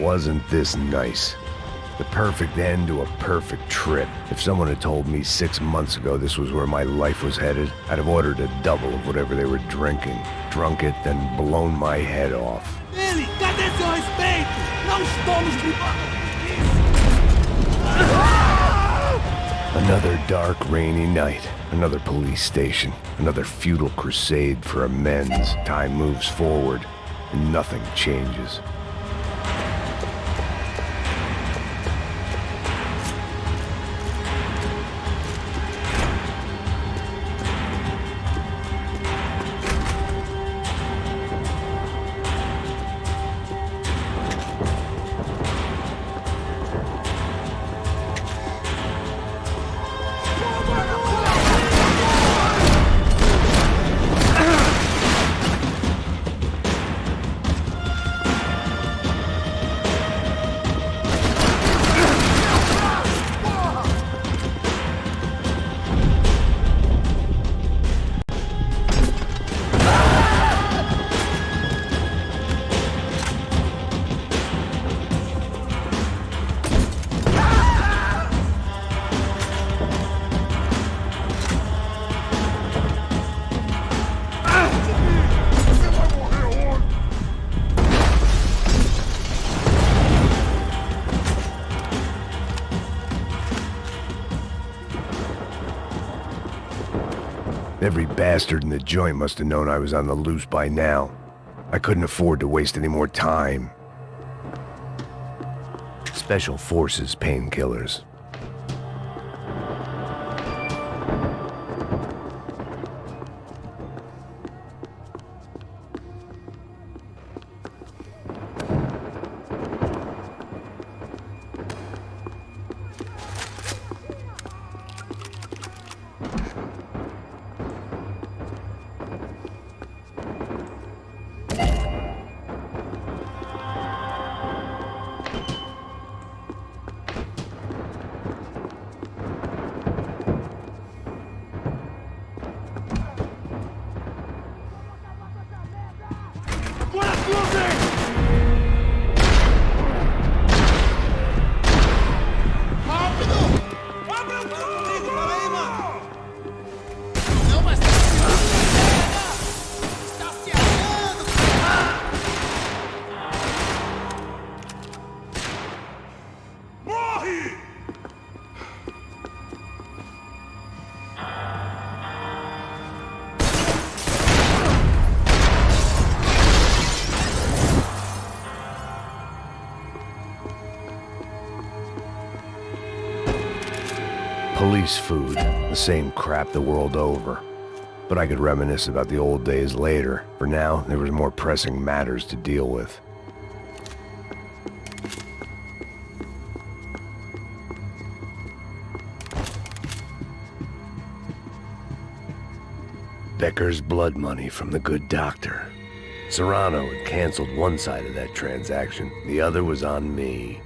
A: Wasn't this nice? The perfect end to a perfect trip. If someone had told me 6 months ago this was where my life was headed, I'd have ordered a double of whatever they were drinking, drunk it, then blown my head off.
E: Ele, cadê seu respeito? Não estamos
A: Another dark, rainy night. Another police station. Another futile crusade for amends. Time moves forward, and nothing changes. Every bastard in the joint must have known I was on the loose by now. I couldn't afford to waste any more time. Special Forces painkillers. Police food, the same crap the world over. But I could reminisce about the old days later. For now, there was more pressing matters to deal with. Becker's blood money from the good doctor. Serrano had canceled one side of that transaction. The other was on me.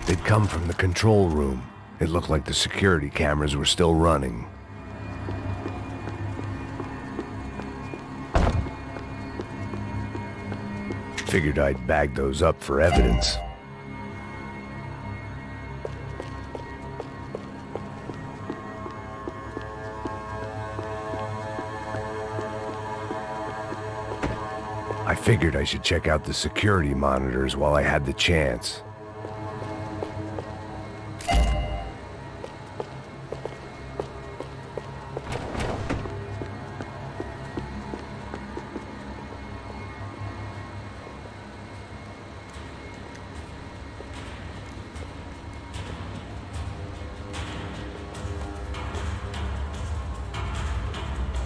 A: They'd come from the control room. It looked like the security cameras were still running. Figured I'd bag those up for evidence. I figured I should check out the security monitors while I had the chance.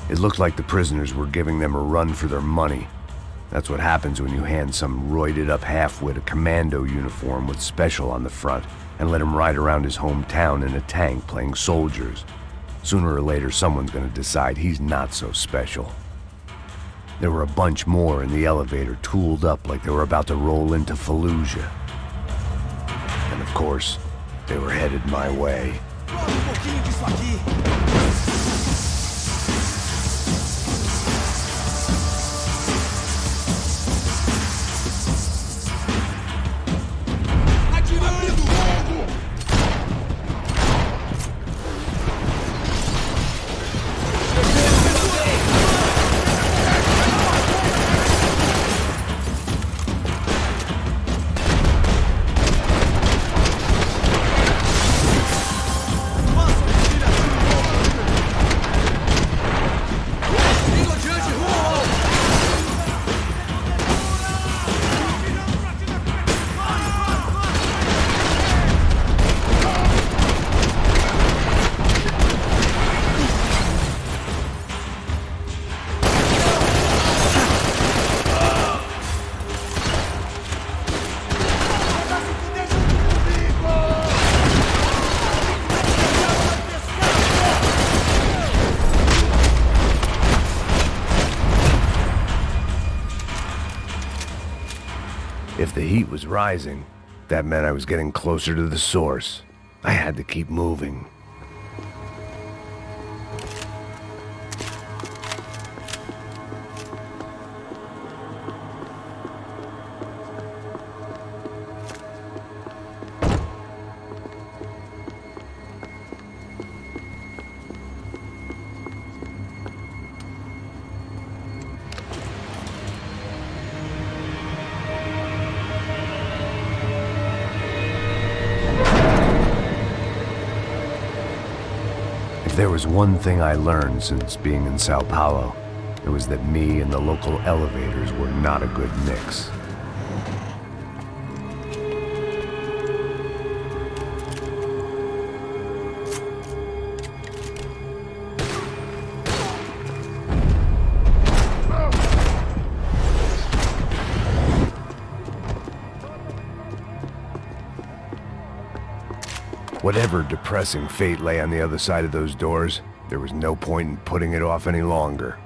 A: It looked like the prisoners were giving them a run for their money. That's what happens when you hand some roided-up halfwit a commando uniform with special on the front and let him ride around his hometown in a tank playing soldiers. Sooner or later, someone's gonna decide he's not so special. There were a bunch more in the elevator, tooled up like they were about to roll into Fallujah. And of course, they were headed my way. If the heat was rising, that meant I was getting closer to the source. I had to keep moving. If there was one thing I learned since being in Sao Paulo, it was that me and the local elevators were not a good mix. Whatever depressing fate lay on the other side of those doors, there was no point in putting it off any longer.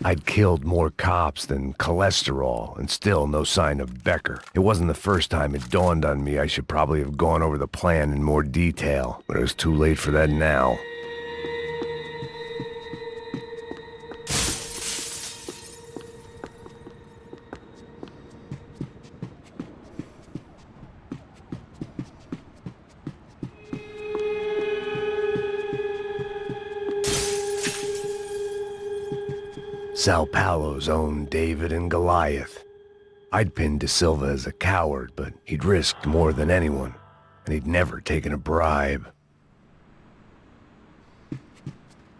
A: I'd killed more cops than cholesterol, and still no sign of Becker. It wasn't the first time it dawned on me I should probably have gone over the plan in more detail, but it was too late for that now. Sao Paulo's own David and Goliath. I'd pinned De Silva as a coward, but he'd risked more than anyone, and he'd never taken a bribe.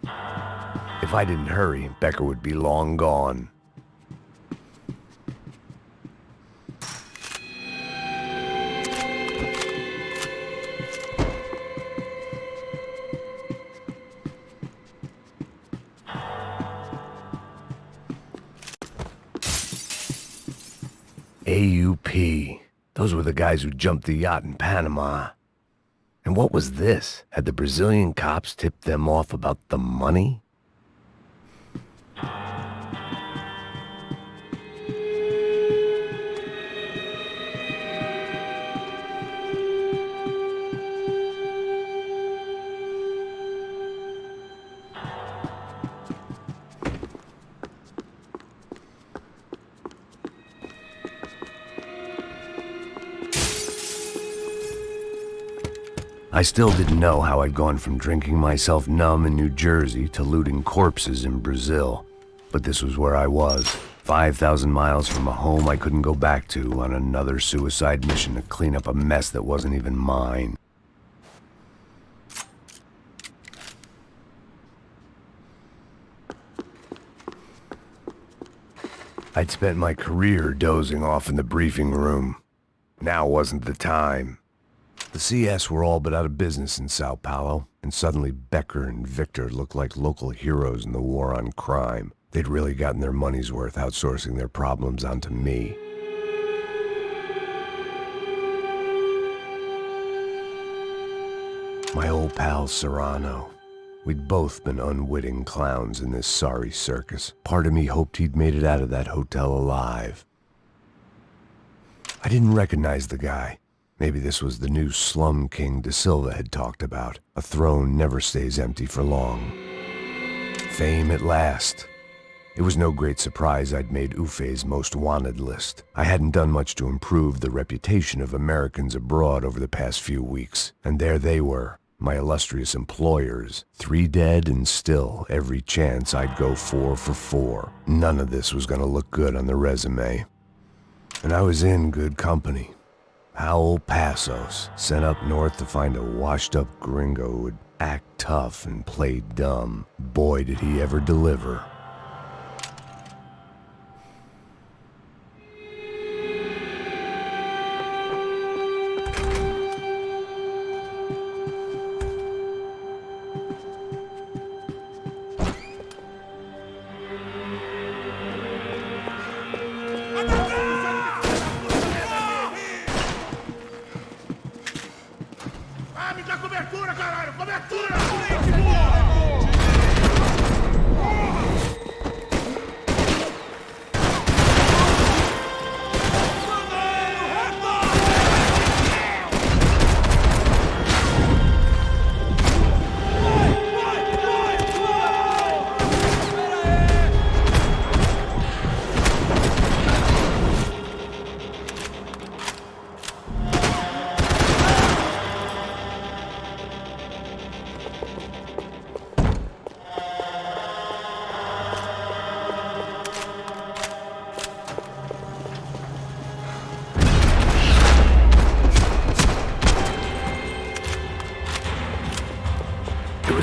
A: If I didn't hurry, Becker would be long gone. AUP. Those were the guys who jumped the yacht in Panama. And what was this? Had the Brazilian cops tipped them off about the money? I still didn't know how I'd gone from drinking myself numb in New Jersey to looting corpses in Brazil. But this was where I was, 5,000 miles from a home I couldn't go back to, on another suicide mission to clean up a mess that wasn't even mine. I'd spent my career dozing off in the briefing room. Now wasn't the time. The CS were all but out of business in Sao Paulo, and suddenly Becker and Victor looked like local heroes in the war on crime. They'd really gotten their money's worth outsourcing their problems onto me. My old pal Serrano. We'd both been unwitting clowns in this sorry circus. Part of me hoped he'd made it out of that hotel alive. I didn't recognize the guy. Maybe this was the new slum king De Silva had talked about. A throne never stays empty for long. Fame at last. It was no great surprise I'd made Ufe's most wanted list. I hadn't done much to improve the reputation of Americans abroad over the past few weeks, and there they were. My illustrious employers, 3 dead and still every chance I'd go 4 for 4. None of this was gonna look good on the resume. And I was in good company. Howell Passos, sent up north to find a washed-up gringo who would act tough and play dumb. Boy, did he ever deliver.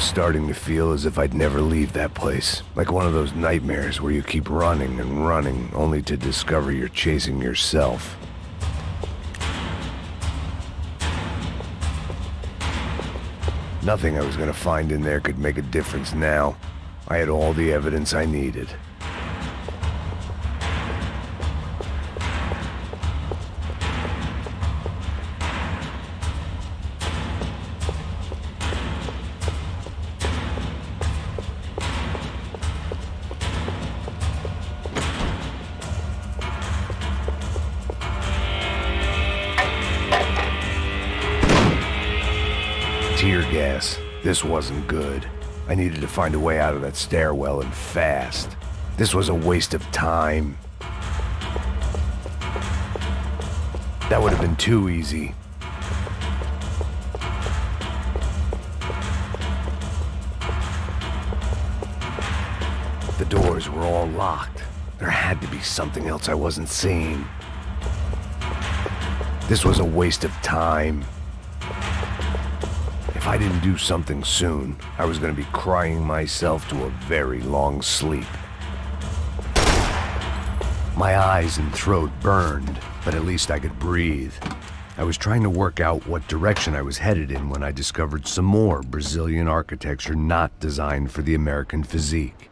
A: Starting to feel as if I'd never leave that place. Like one of those nightmares where you keep running and running, only to discover you're chasing yourself. Nothing I was gonna find in there could make a difference now. I had all the evidence I needed. Tear gas. This wasn't good. I needed to find a way out of that stairwell and fast. This was a waste of time. That would have been too easy. The doors were all locked. There had to be something else I wasn't seeing. This was a waste of time. If I didn't do something soon, I was going to be crying myself to a very long sleep. My eyes and throat burned, but at least I could breathe. I was trying to work out what direction I was headed in when I discovered some more Brazilian architecture not designed for the American physique.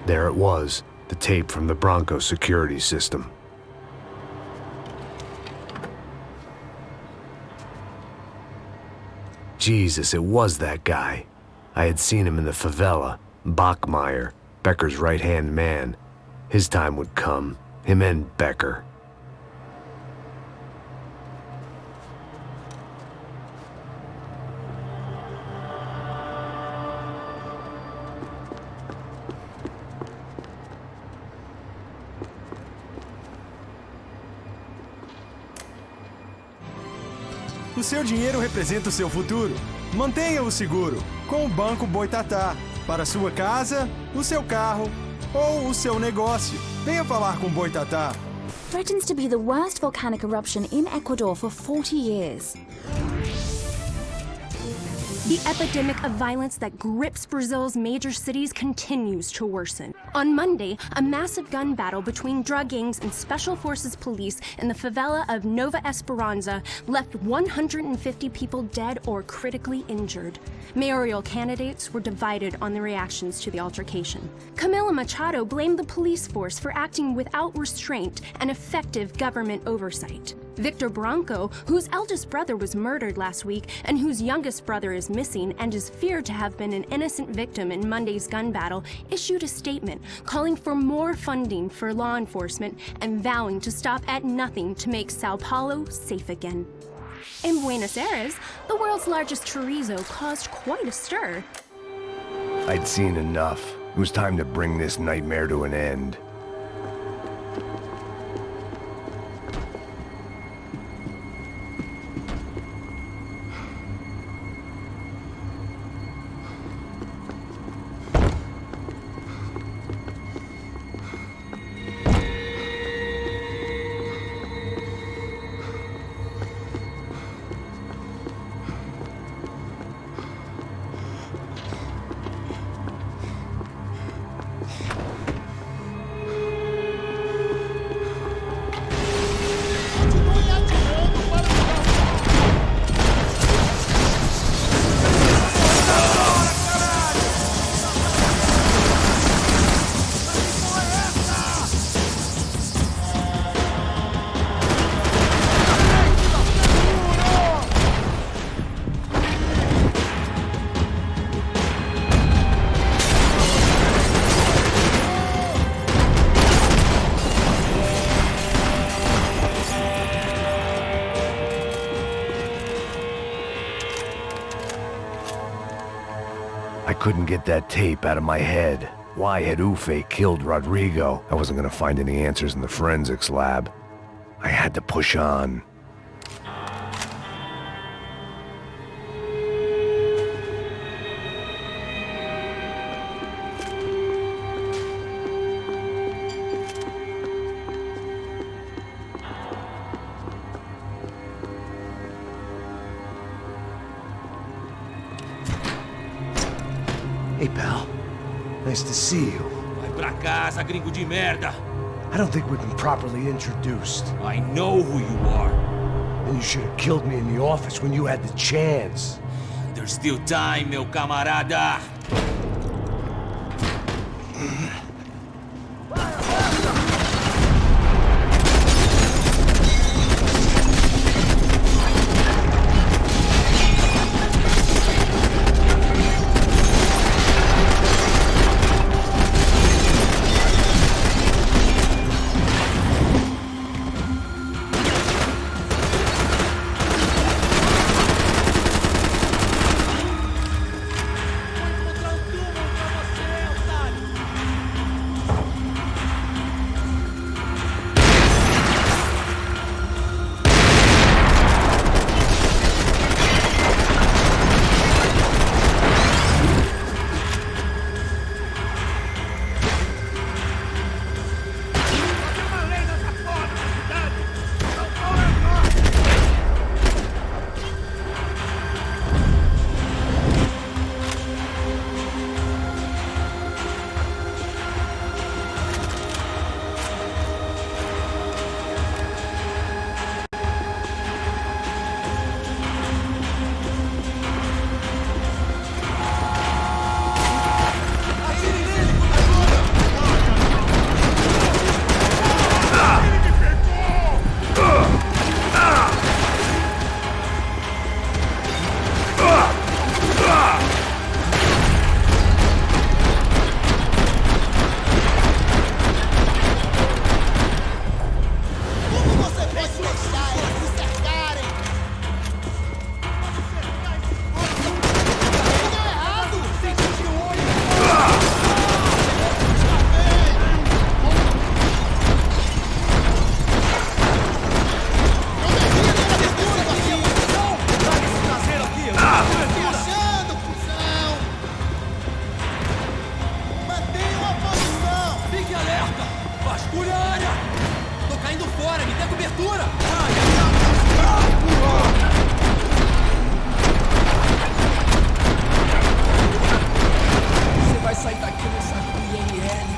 A: There it was, the tape from the Bronco security system. Jesus, it was that guy. I had seen him in the favela, Bachmeyer. Becker's right-hand man. His time would come. Him and Becker.
L: O seu dinheiro representa o seu futuro. Mantenha-o seguro com o Banco Boitatá. Para sua casa, o seu carro ou o seu negócio. Venha falar com Boitatá.
M: Threatens to be the worst volcanic eruption in Ecuador for 40 years.
N: The epidemic of violence that grips Brazil's major cities continues to worsen. On Monday, a massive gun battle between drug gangs and special forces police in the favela of Nova Esperanza left 150 people dead or critically injured. Mayoral candidates were divided on the reactions to the altercation. Camila Machado blamed the police force for acting without restraint and effective government oversight. Victor Branco, whose eldest brother was murdered last week and whose youngest brother is missing and is feared to have been an innocent victim in Monday's gun battle, issued a statement calling for more funding for law enforcement and vowing to stop at nothing to make Sao Paulo safe again. In Buenos Aires, the world's largest chorizo caused quite a stir.
A: I'd seen enough. It was time to bring this nightmare to an end. I couldn't get that tape out of my head. Why had Ufe killed Rodrigo? I wasn't gonna find any answers in the forensics lab. I had to push on.
G: Hey, pal. Nice to see you.
E: Vai pra casa, gringo de merda.
G: I don't think we've been properly introduced.
E: I know who you are.
G: And you should have killed me in the office when you had the chance.
E: There's still time, meu camarada.
O: Vasculha a área! Tô caindo fora, me dê cobertura! Você vai sair daqui no saco do INL.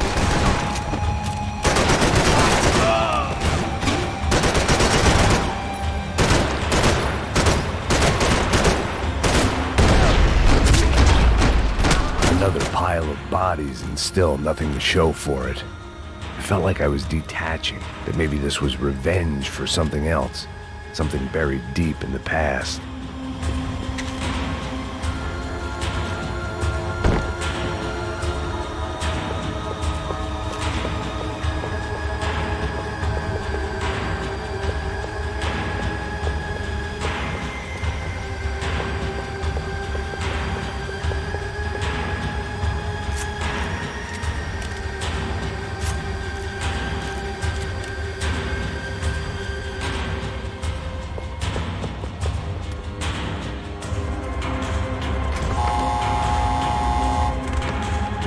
A: Another pile of bodies and still nothing to show for it. It felt like I was detaching, that maybe this was revenge for something else, something buried deep in the past.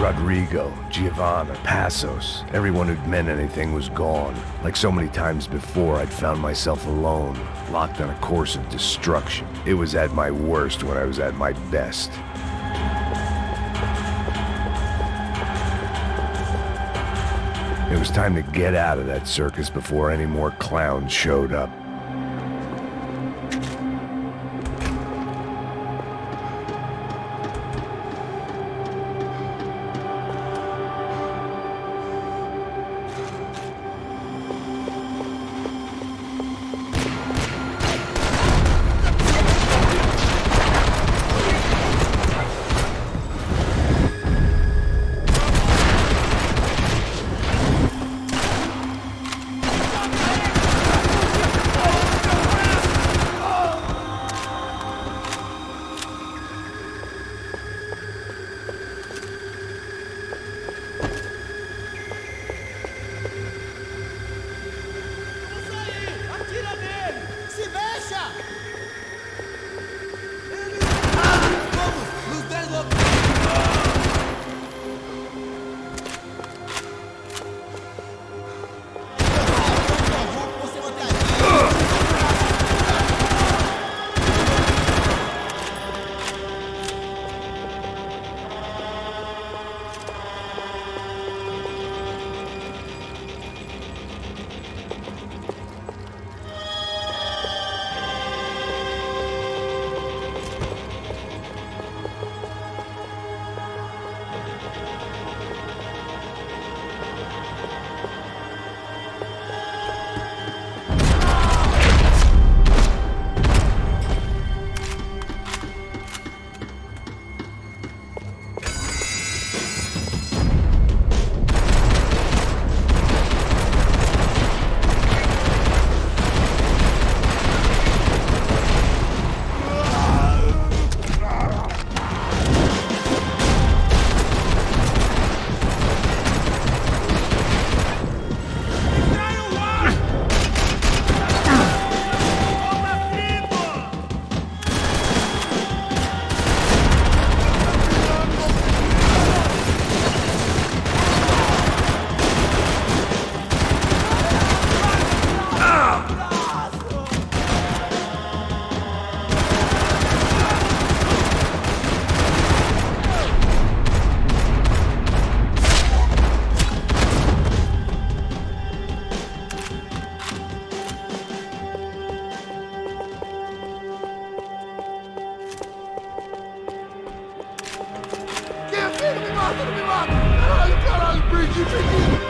A: Rodrigo, Giovanna, Passos, everyone who'd meant anything was gone. Like so many times before, I'd found myself alone, locked on a course of destruction. It was at my worst when I was at my best. It was time to get out of that circus before any more clowns showed up.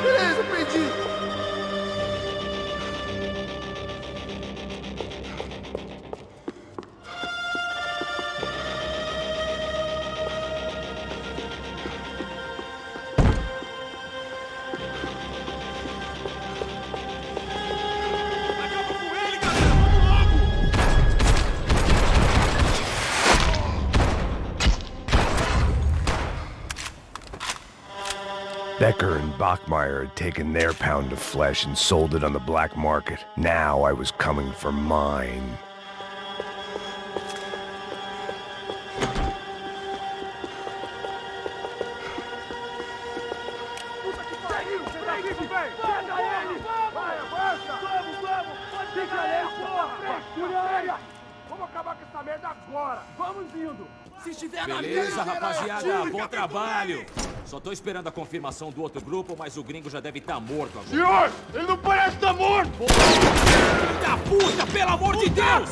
F: Beleza, perdi.
A: Becker and Bachmeyer had taken their pound of flesh and sold it on the black market. Now I was coming for mine.
F: Fica alerta! Segura a área! Vamos acabar com essa merda agora! Vamos indo!
O: Se estiver na
P: Beleza, rapaziada, bom trabalho. Só tô esperando a confirmação do outro grupo, mas o gringo já deve estar morto agora.
F: Senhor, ele não parece estar morto!
P: Filho da puta, pelo amor de Deus!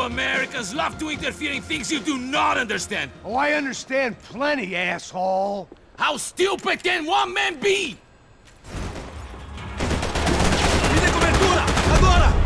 P: Americans love to interfere in things you do not understand.
G: Oh, I understand plenty, asshole.
P: How stupid can one man be?
O: Me dê cobertura! Agora!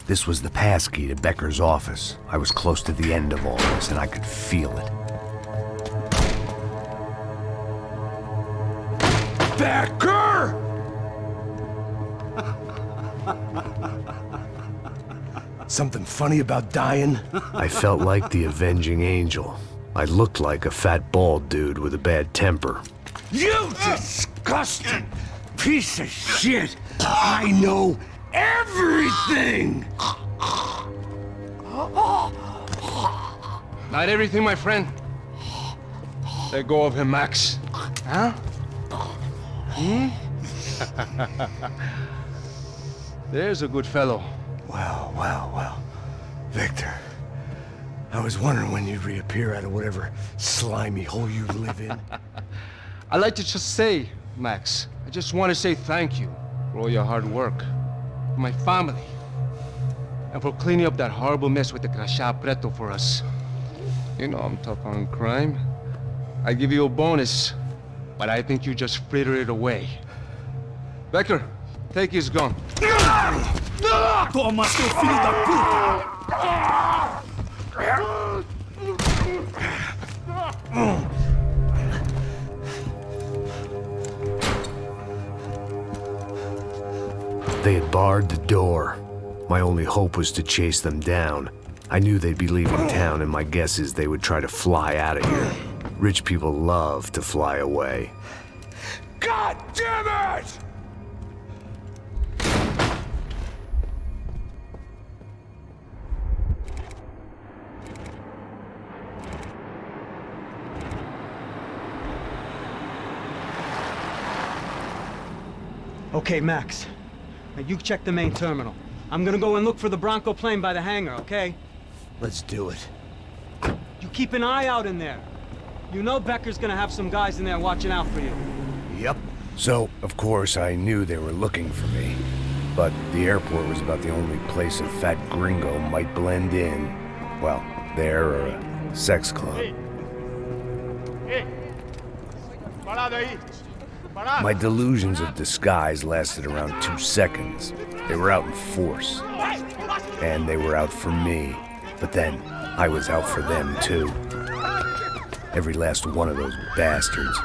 A: This was the passkey to Becker's office. I was close to the end of all this, and I could feel it.
G: Becker! Something funny about dying?
A: I felt like the avenging angel. I looked like a fat bald dude with a bad temper.
G: You disgusting piece of shit! I know everything! Not everything, my friend. Let go of him, Max. Huh? Hmm? There's a good fellow. Well, well, well. Victor, I was wondering when you'd reappear out of whatever slimy hole you live in. I'd like to just say, Max, I just want to say thank you for all your hard work, for my family, and for cleaning up that horrible mess with the crachá preto for us. You know I'm tough on crime. I give you a bonus, but I think you just frittered it away. Becker, take his gun.
E: Toma, seu filho da puta!
A: They had barred the door. My only hope was to chase them down. I knew they'd be leaving town, and my guess is they would try to fly out of here. Rich people love to fly away.
G: God damn it!
H: Okay, Max. Now you check the main terminal. I'm gonna go and look for the Bronco plane by the hangar, okay?
G: Let's do it.
H: You keep an eye out in there. You know Becker's gonna have some guys in there watching out for you.
G: Yep.
A: So, of course, I knew they were looking for me. But the airport was about the only place a fat gringo might blend in. Well, there or a sex club. My delusions of disguise lasted around 2 seconds. They were out in force. And they were out for me. But then, I was out for them too. Every last one of those bastards.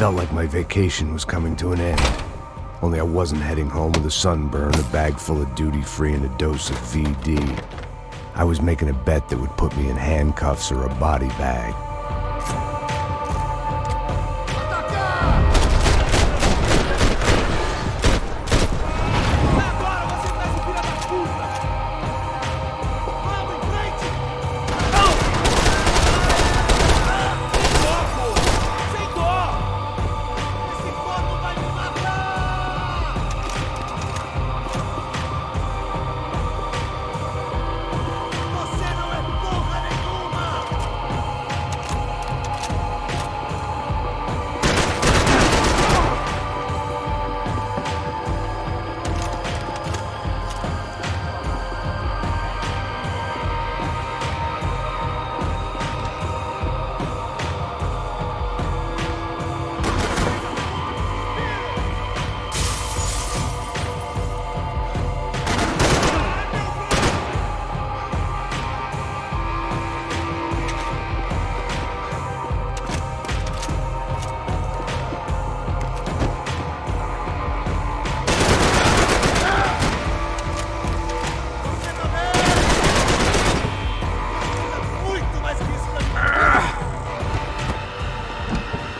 A: felt like my vacation was coming to an end. Only I wasn't heading home with a sunburn, a bag full of duty-free, and a dose of VD. I was making a bet that would put me in handcuffs or a body bag.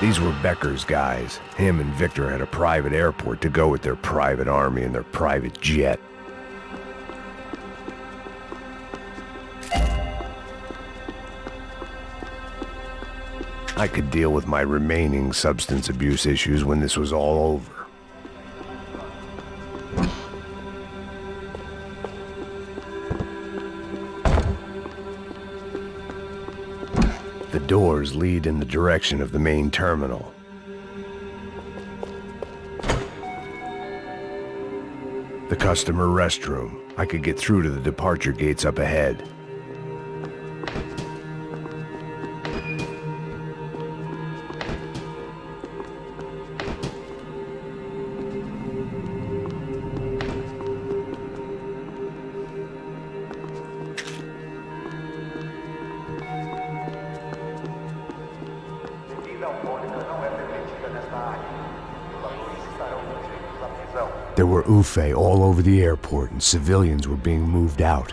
A: These were Becker's guys. Him and Victor had a private airport to go with their private army and their private jet. I could deal with my remaining substance abuse issues when this was all over. The doors lead in the direction of the main terminal. The customer restroom. I could get through to the departure gates up ahead. There were UFE all over the airport, and civilians were being moved out.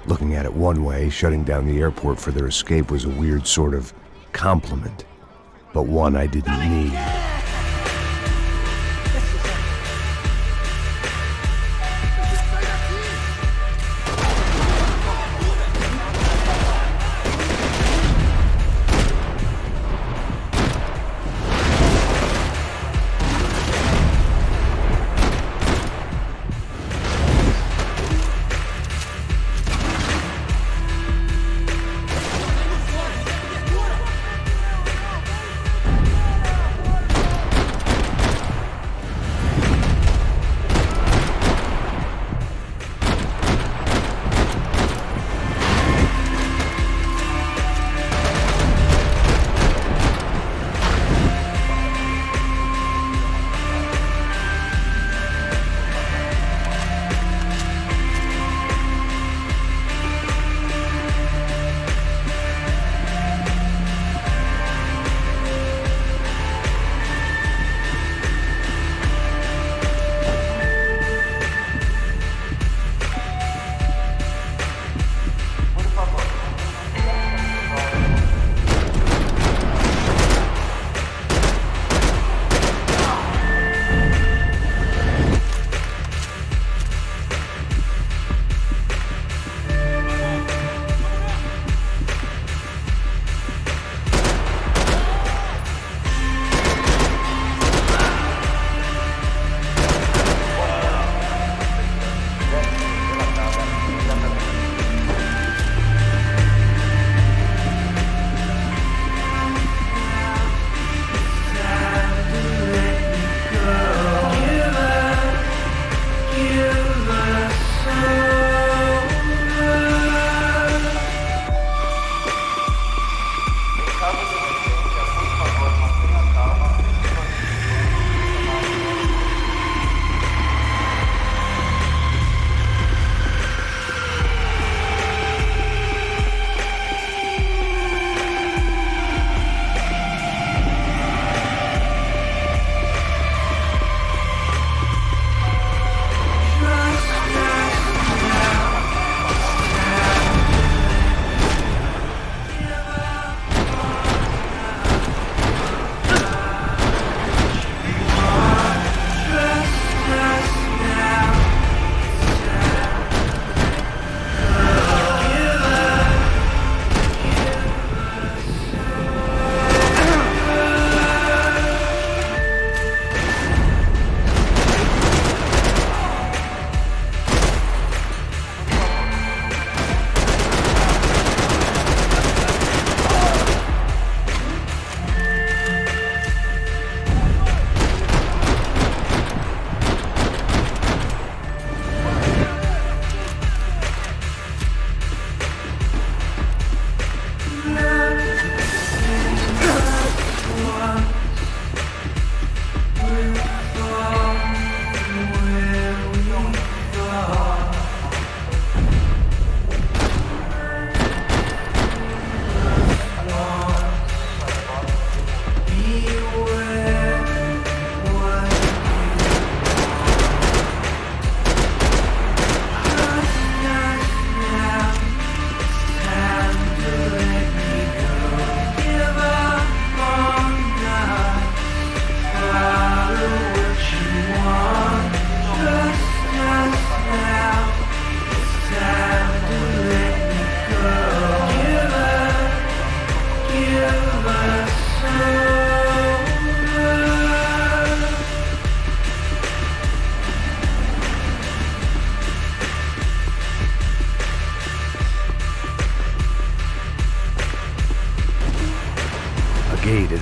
A: Looking at it one way, shutting down the airport for their escape was a weird sort of compliment, but one I didn't need.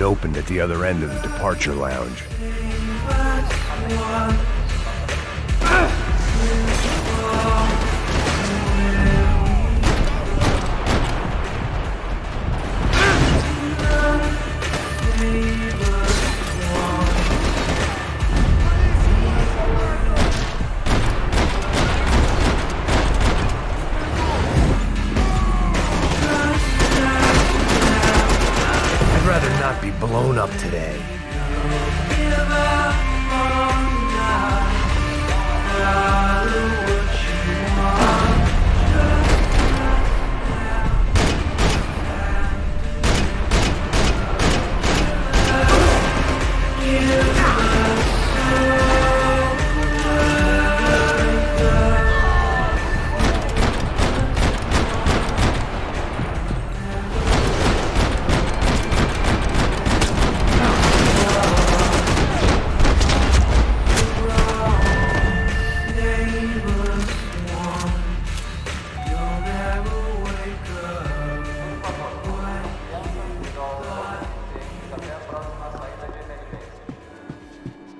A: It opened at the other end of the departure lounge. I'd rather not be blown up today.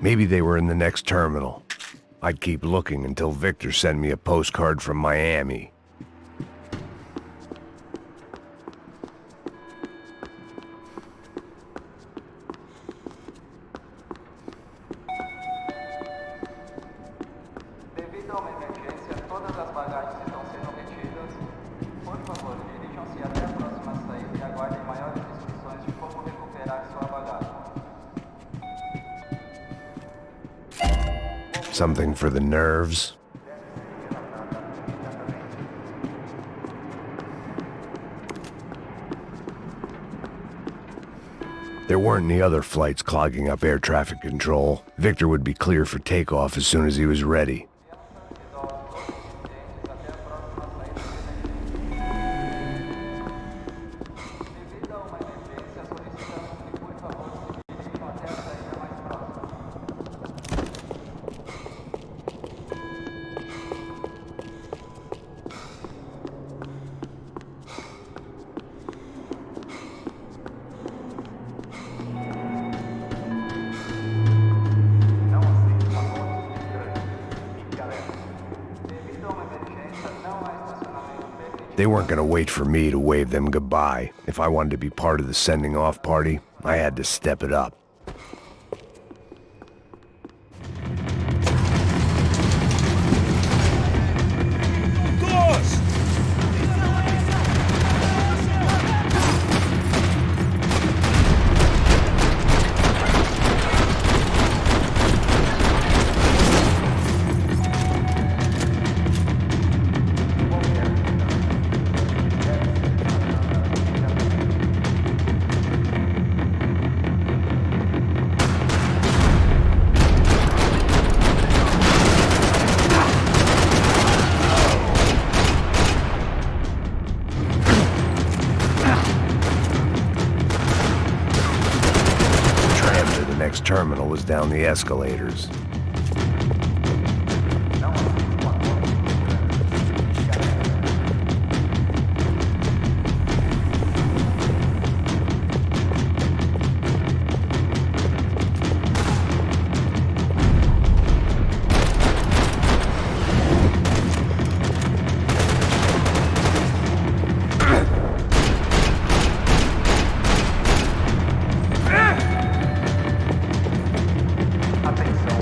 A: Maybe they were in the next terminal. I'd keep looking until Victor sent me a postcard from Miami.
Q: Devido a uma emergência, todas as bagagens estão sendo retidas. Por favor, dirijam-se até a próxima saída e aguardem maiores instruções de como recuperar sua bagagem.
A: Something for the nerves. There weren't any other flights clogging up air traffic control. Victor would be clear for takeoff as soon as he was ready. They weren't going to wait for me to wave them goodbye. If I wanted to be part of the sending off party, I had to step it up. Terminal was down the escalators.
Q: Atenção,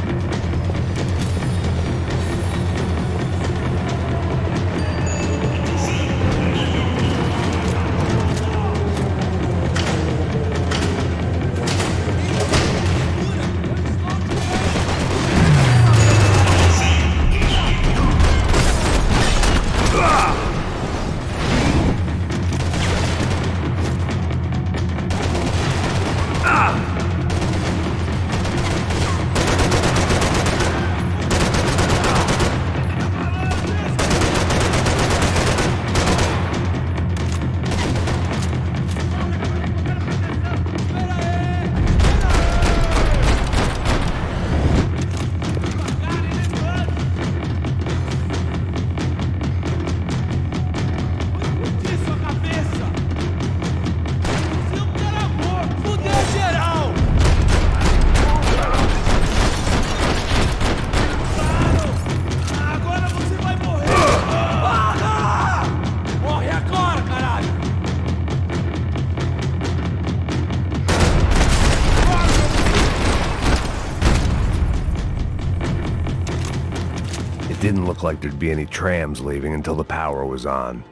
A: It didn't look like there'd be any trams leaving until the power was on.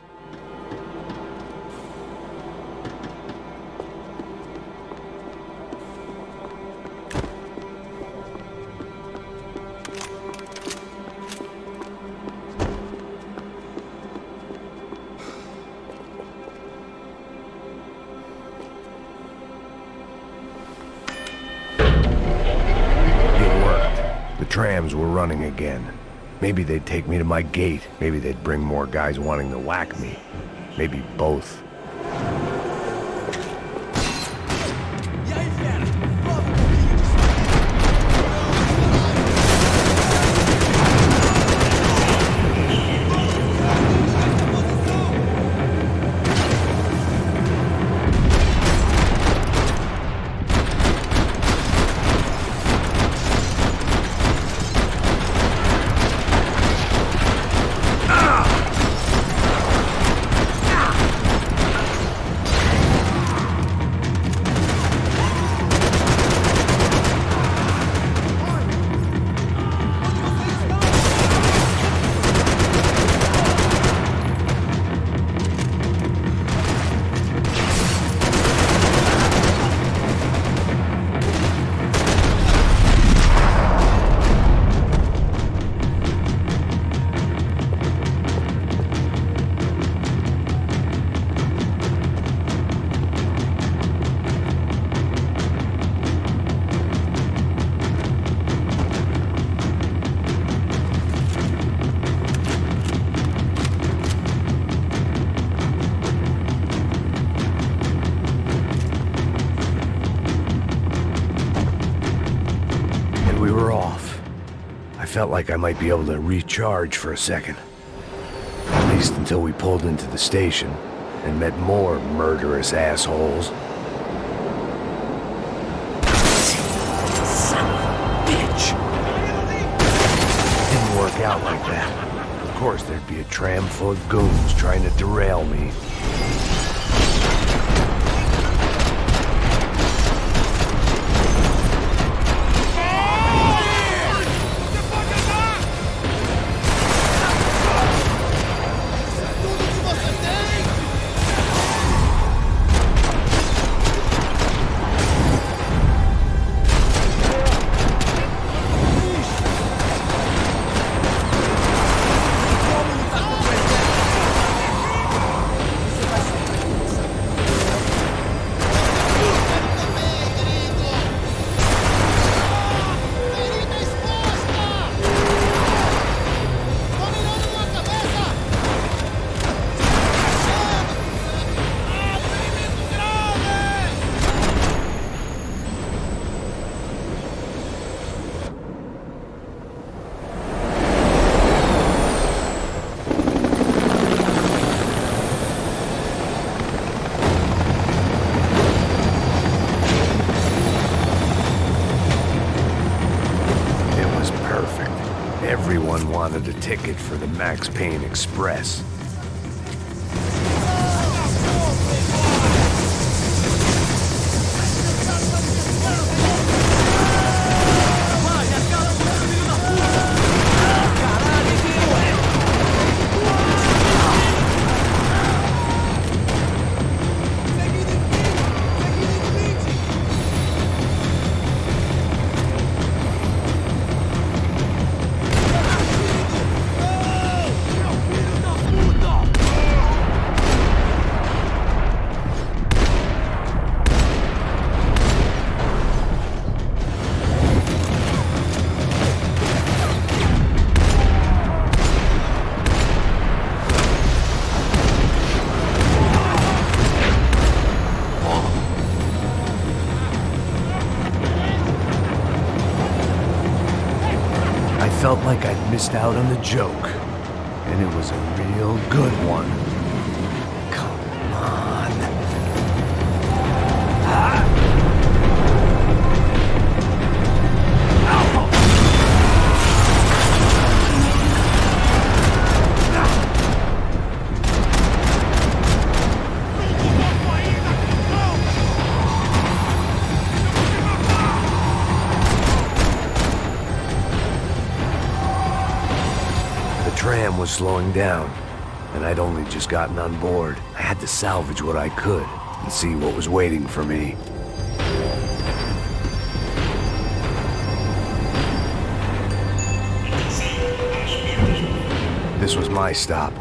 A: Trams were running again. Maybe they'd take me to my gate. Maybe they'd bring more guys wanting to whack me. Maybe both. I felt like I might be able to recharge for a second. At least until we pulled into the station and met more murderous assholes. Son of a bitch! Didn't work out like that. Of course there'd be a tram full of goons trying to derail me. Everyone wanted a ticket for the Max Payne Express. I felt like I'd missed out on the joke, and it was a real good one. Come on. tram was slowing down, and I'd only just gotten on board. I had to salvage what I could and see what was waiting for me. This was my stop.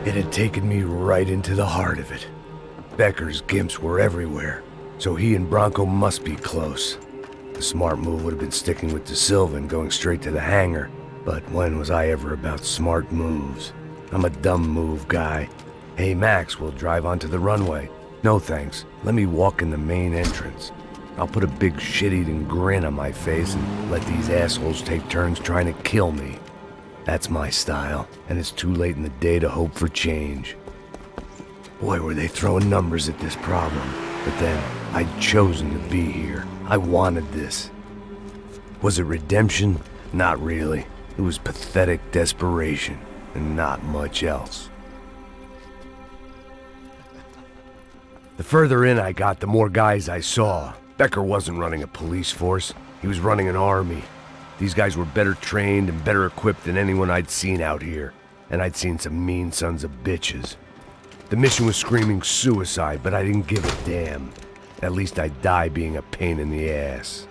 A: It had taken me right into the heart of it. Becker's gimps were everywhere, so he and Bronco must be close. The smart move would have been sticking with De Silva and going straight to the hangar, but when was I ever about smart moves? I'm a dumb move guy. Hey Max, we'll drive onto the runway. No thanks, let me walk in the main entrance. I'll put a big shit-eating grin on my face and let these assholes take turns trying to kill me. That's my style, and it's too late in the day to hope for change. Boy, were they throwing numbers at this problem. But then, I'd chosen to be here. I wanted this. Was it redemption? Not really. It was pathetic desperation, and not much else. The further in I got, the more guys I saw. Becker wasn't running a police force. He was running an army. These guys were better trained and better equipped than anyone I'd seen out here. And I'd seen some mean sons of bitches. The mission was screaming suicide, but I didn't give a damn. At least I'd die being a pain in the ass.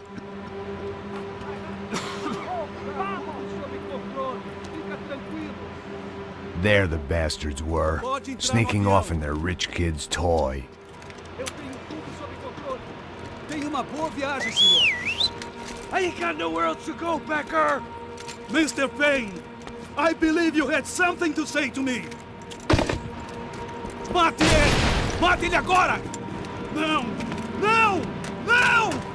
A: There the bastards were, sneaking off in their rich kid's toy.
I: Tenha uma boa viagem, senhor. I ain't got nowhere else to go, Becker! Mr. Payne, I believe you had something to say to me. Mate ele! Mate ele agora! Não! Não! Não!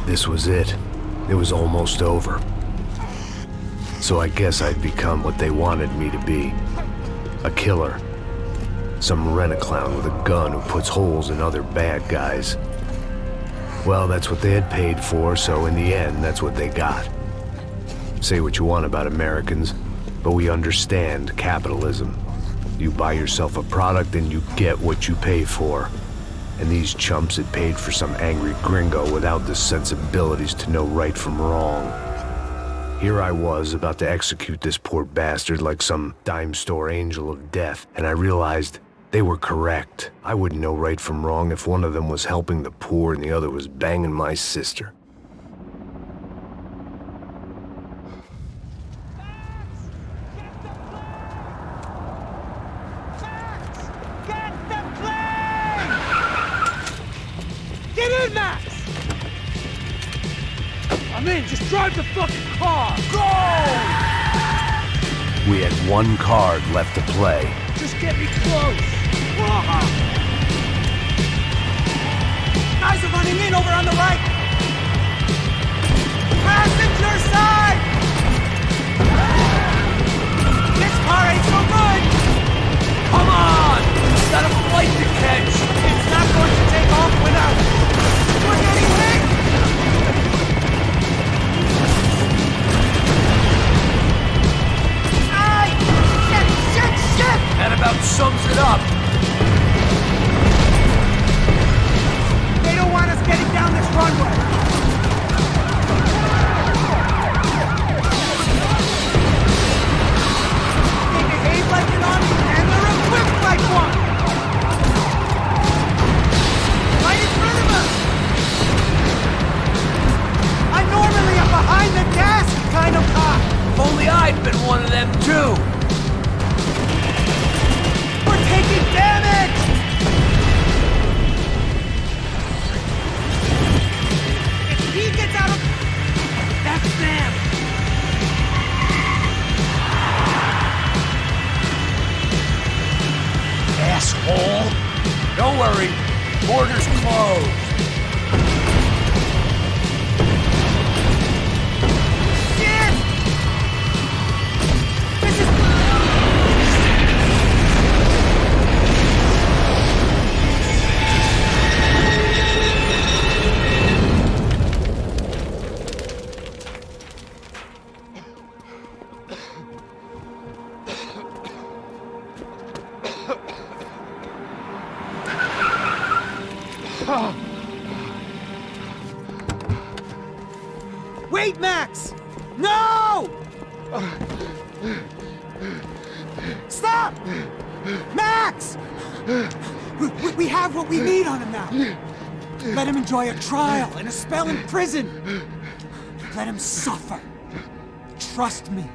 A: This was it. It was almost over. So I guess I'd become what they wanted me to be. A killer. Some rent-a-clown with a gun who puts holes in other bad guys. Well, that's what they had paid for, so in the end, that's what they got. Say what you want about Americans, but we understand capitalism. You buy yourself a product and you get what you pay for. And these chumps had paid for some angry gringo without the sensibilities to know right from wrong. Here I was, about to execute this poor bastard like some dime store angel of death, and I realized they were correct. I wouldn't know right from wrong if one of them was helping the poor and the other was banging my sister.
E: in! Just drive the fucking car!
G: Go!
A: We had one card left to play.
E: Just get me close! Guys are running in over on the right! Passenger side! This car ain't so good!
G: Come on! Got a flight to catch!
E: It's not going to take off without... We're getting hit! Aye! Shit!
G: That about sums it up.
E: They don't want us getting down this runway! They behave like an army and they're equipped like one! Right in front of us! I'm normally a behind-the-desk kind of cop!
G: If only I'd been one of them too.
E: We're taking damage! If he gets out of... That's them!
G: Asshole! Don't worry, border's closed.
E: Shit! This is... Wait, Max! No! Stop! Max! We have what we need on him now. Let him enjoy a trial and a spell in prison. Let him suffer. Trust me.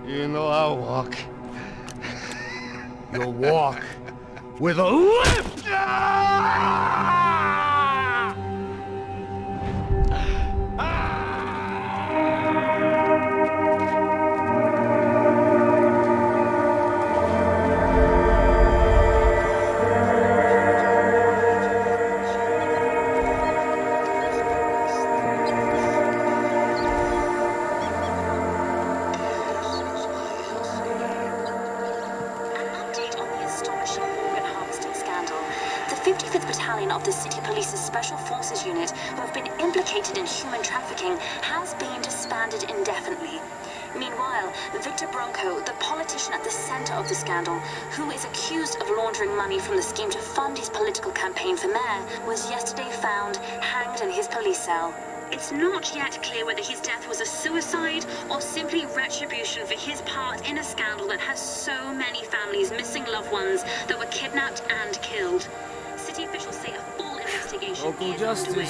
G: You know I'll walk. You'll walk with a limp!
M: Of the City Police's Special Forces Unit, who have been implicated in human trafficking, has been disbanded indefinitely. Meanwhile, Victor Bronco, the politician at the center of the scandal, who is accused of laundering money from the scheme to fund his political campaign for mayor, was yesterday found hanged in his police cell. It's not yet clear whether his death was a suicide or simply retribution for his part in a scandal that has so many families missing loved ones that were kidnapped and killed. City officials say a full investigation is underway.